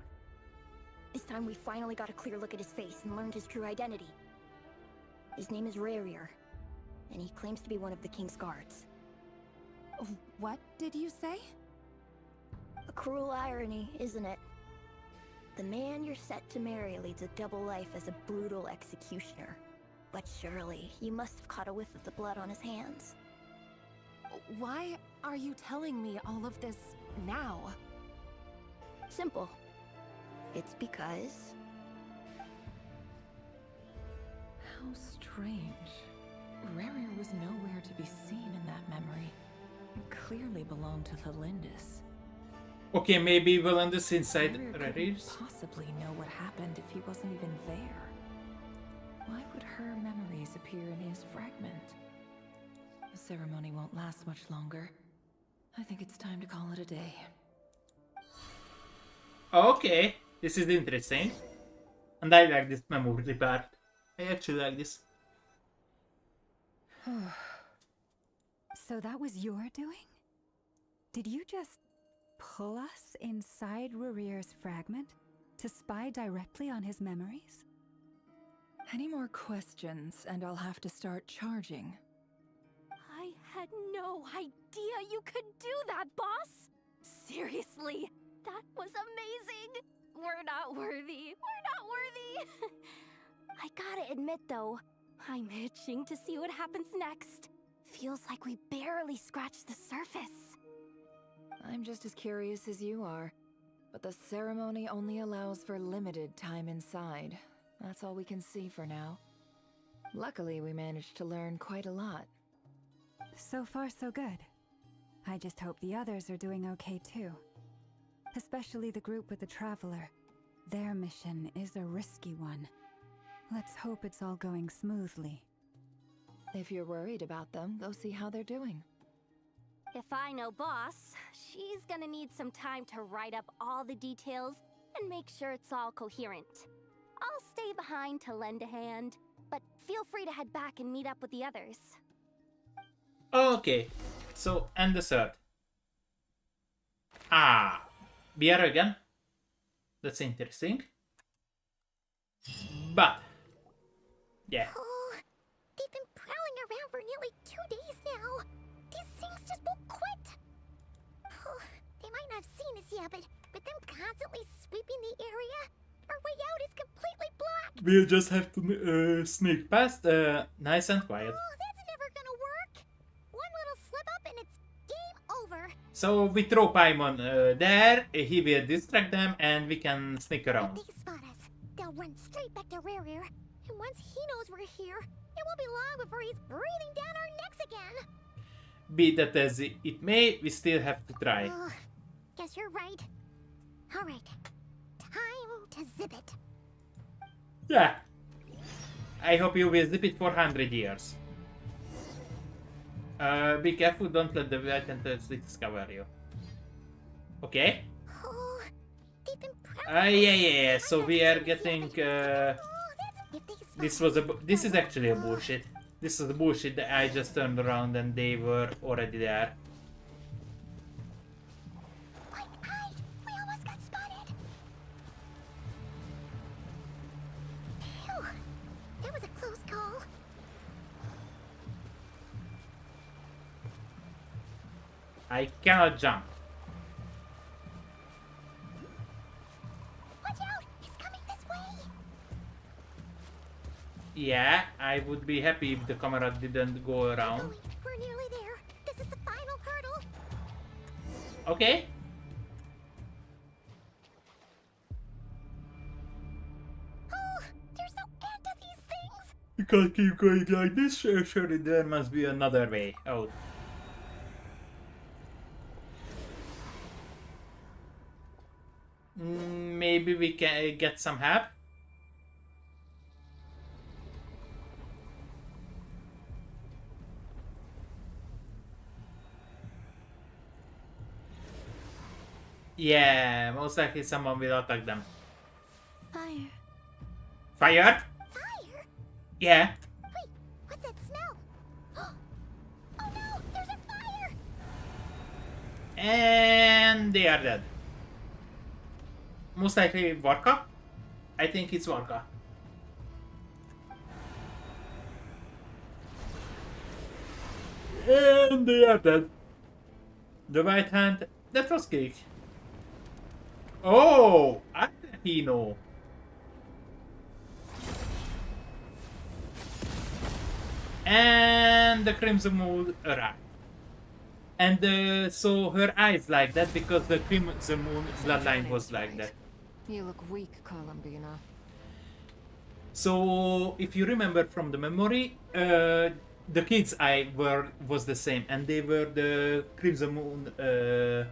This time we finally got a clear look at his face and learned his true identity. His name is Rerir, and he claims to be one of the King's guards. What did you say? A cruel irony, isn't it? The man you're set to marry leads a double life as a brutal executioner. But surely, you must have caught a whiff of the blood on his hands. Why are you telling me all of this now? Simple. It's because... How strange. Rerir was nowhere to be seen in that memory. It clearly belonged to Thelindis. Okay, maybe Valandus inside Rerir Rerir's. couldn't possibly know what happened if he wasn't even there. Why would her memories appear in his fragment? The ceremony won't last much longer. I think it's time to call it a day. Okay, this is interesting. And I like this memory part. I actually like this. So that was your doing? Did you just pull us inside Rerir's fragment to spy directly on his memories? Any more questions, and I'll have to start charging. I had no idea you could do that, boss! Seriously, that was amazing! We're not worthy. We're not worthy! I gotta admit, though, I'm itching to see what happens next. Feels like we barely scratched the surface. I'm just as curious as you are, but the ceremony only allows for limited time inside. That's all we can see for now. Luckily, we managed to learn quite a lot. So far, so good. I just hope the others are doing okay too. Especially the group with the Traveler. Their mission is a risky one. Let's hope it's all going smoothly. If you're worried about them, go see how they're doing. If I know boss, she's gonna need some time to write up all the details and make sure it's all coherent. I'll stay behind to lend a hand, but feel free to head back and meet up with the others. Okay, so and the third. We are again. That's interesting. But yeah. Oh, they've been prowling around for nearly 2 days now. These things just won't quit. Oh, they might not have seen us yet, but them constantly sweeping the area, our way out is completely blocked. We'll just have to sneak past. Nice and quiet. Oh, that's never gonna work. One little slip up and it's game over. So we throw Paimon there. He will distract them, and we can sneak around. If they spot us, they'll run straight back to Rerir. And once he knows we're here, it won't be long before he's breathing down our necks again. Be that as it may, we still have to try. Oh, guess you're right. All right, time to zip it. Yeah. I hope you will zip it for 100 years. Be careful, don't let the Vatians discover you. Okay. Oh, they've been Yeah. So we are getting. This is actually a bullshit. This is a bullshit that I just turned around and they were already there. We almost got spotted. Phew, that was a close call. I cannot jump. Yeah, I would be happy if the camera didn't go around. We're nearly there. This is the final hurdle. Okay. Oh, there's no end to these things. You can't keep going like this. Surely there must be another way out. Maybe we can get some help. Yeah, most likely someone will attack them. Fire. Fire? Fire? Yeah. Wait, what's that smell? Oh no, there's a fire! And they are dead. Most likely Vodka? I think it's Vodka. And they are dead. The right hand, that was cake. Oh, Aquino. And the Crimson Moon arrived. And so her eyes like that because the Crimson Moon bloodline was like that. You look weak, Columbina. So if you remember from the memory, the kids' eye was the same, and they were the Crimson Moon, the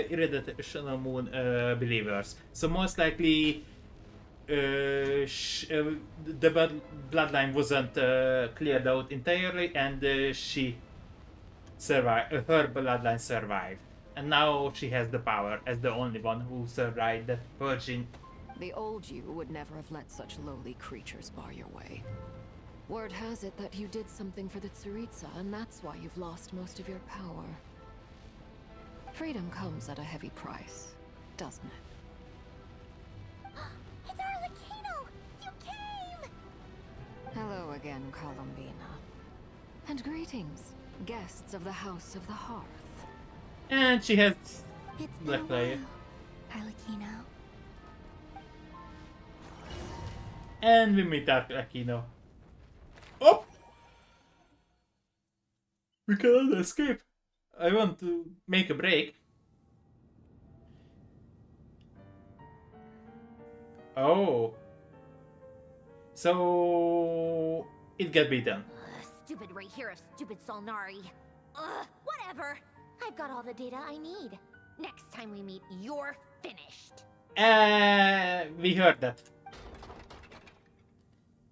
irradiational moon believers. So most likely, the bloodline wasn't cleared out entirely, and she survived. Her bloodline survived, and now she has the power as the only one who survived the purging. The old you would never have let such lowly creatures bar your way. Word has it that you did something for the Tsaritsa, and that's why you've lost most of your power. Freedom comes at a heavy price, doesn't it? It's Arlecchino! You came! Hello again, Columbina. And greetings, guests of the House of the Hearth. And she has It's black layer. Arlecchino. And we meet Aquino. Oh! We cannot escape. I want to make a break. Oh. So it got beaten. Stupid right here of stupid Solnari. Ugh, whatever. I've got all the data I need. Next time we meet, you're finished. We heard that.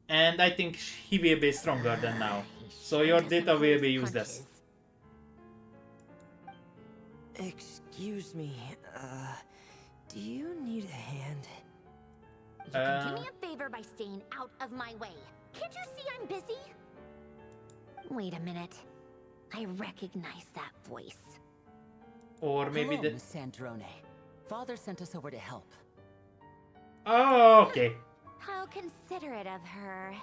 And I think he will be stronger than now. So your data will be useless. Excuse me, do you need a hand? You can do me a favor by staying out of my way. Can't you see I'm busy? Wait a minute. I recognize that voice. Or maybe Hello, the... Miss Sandrone. Father sent us over to help. Oh, okay. How considerate of her.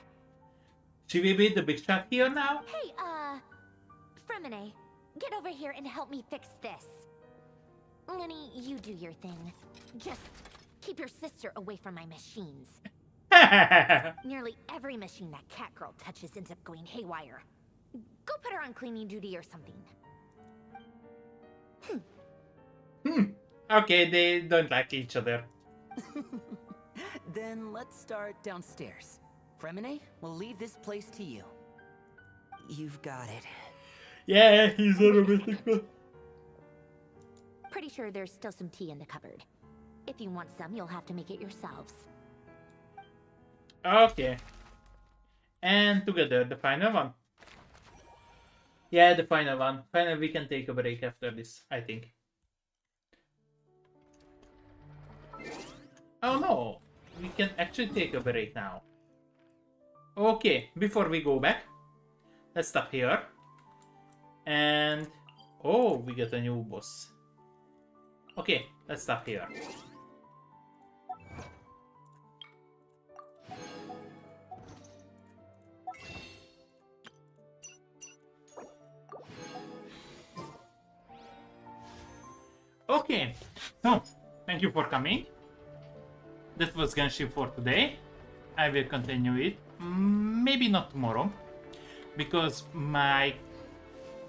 She will be the big shot here now? Hey, Fremine, get over here and help me fix this. Lenny, you do your thing. Just keep your sister away from my machines. Nearly every machine that Catgirl touches ends up going haywire. Go put her on cleaning duty or something. Okay, they don't like each other. Then let's start downstairs. Fremine, we'll leave this place to you. You've got it. Yeah, he's a romantic. Pretty sure there's still some tea in the cupboard. If you want some, you'll have to make it yourselves. Okay. And together, the final one. Yeah, the final one. Finally, we can take a break after this, I think. Oh no, we can actually take a break now. Okay, before we go back, let's stop here. And oh, we get a new boss. Okay, let's stop here. Okay, so thank you for coming. That was Genshin for today. I will continue it. Maybe not tomorrow, because my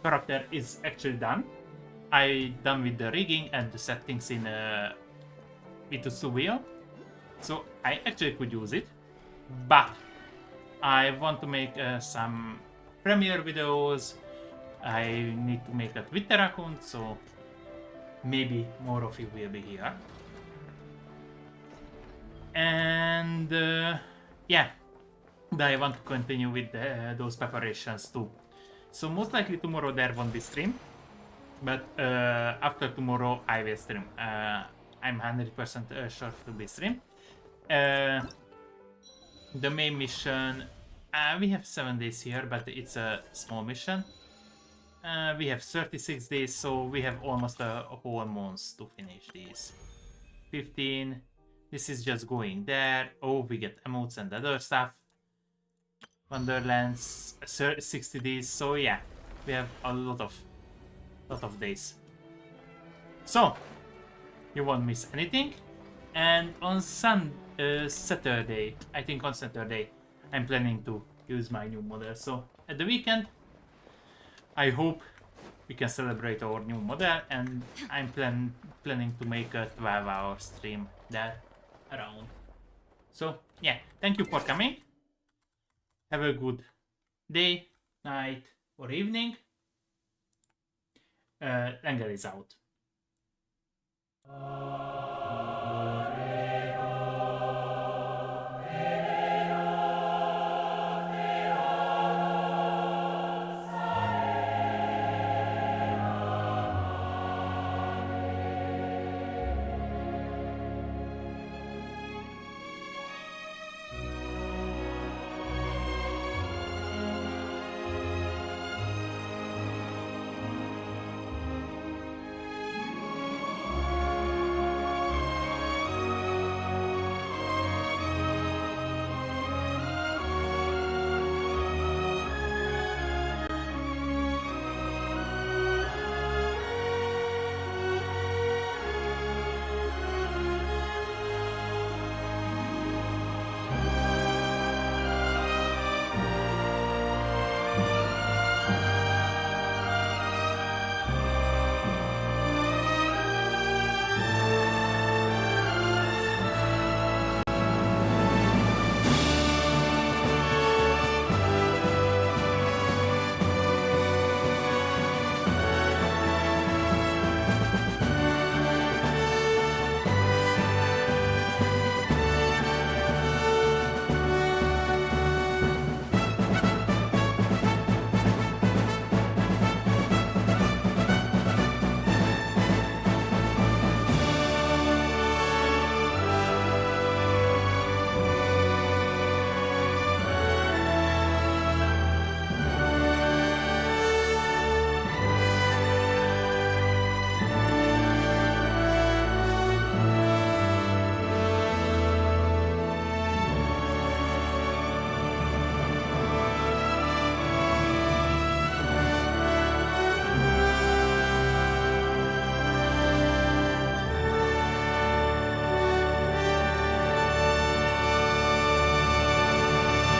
character is actually done. I done with the rigging and the settings in with the studio, so I actually could use it. But I want to make some premiere videos. I need to make a Twitter account, so maybe more of you will be here. And yeah, I want to continue with those preparations too. So most likely tomorrow there won't be stream, but after tomorrow I will stream. I'm 100% sure to be stream. The main mission, we have 7 days here, but it's a small mission. We have 36 days, so we have almost a whole month to finish these. 15. This is just going there. Oh, we get emotes and other stuff. Wonderlands, 60 days. So yeah, we have a lot of days. So you won't miss anything. And on Saturday, I think on Saturday, I'm planning to use my new model. So at the weekend, I hope we can celebrate our new model, and I'm planning to make a 12-hour stream there around. So yeah, thank you for coming. Have a good day, night, or evening. Engel is out.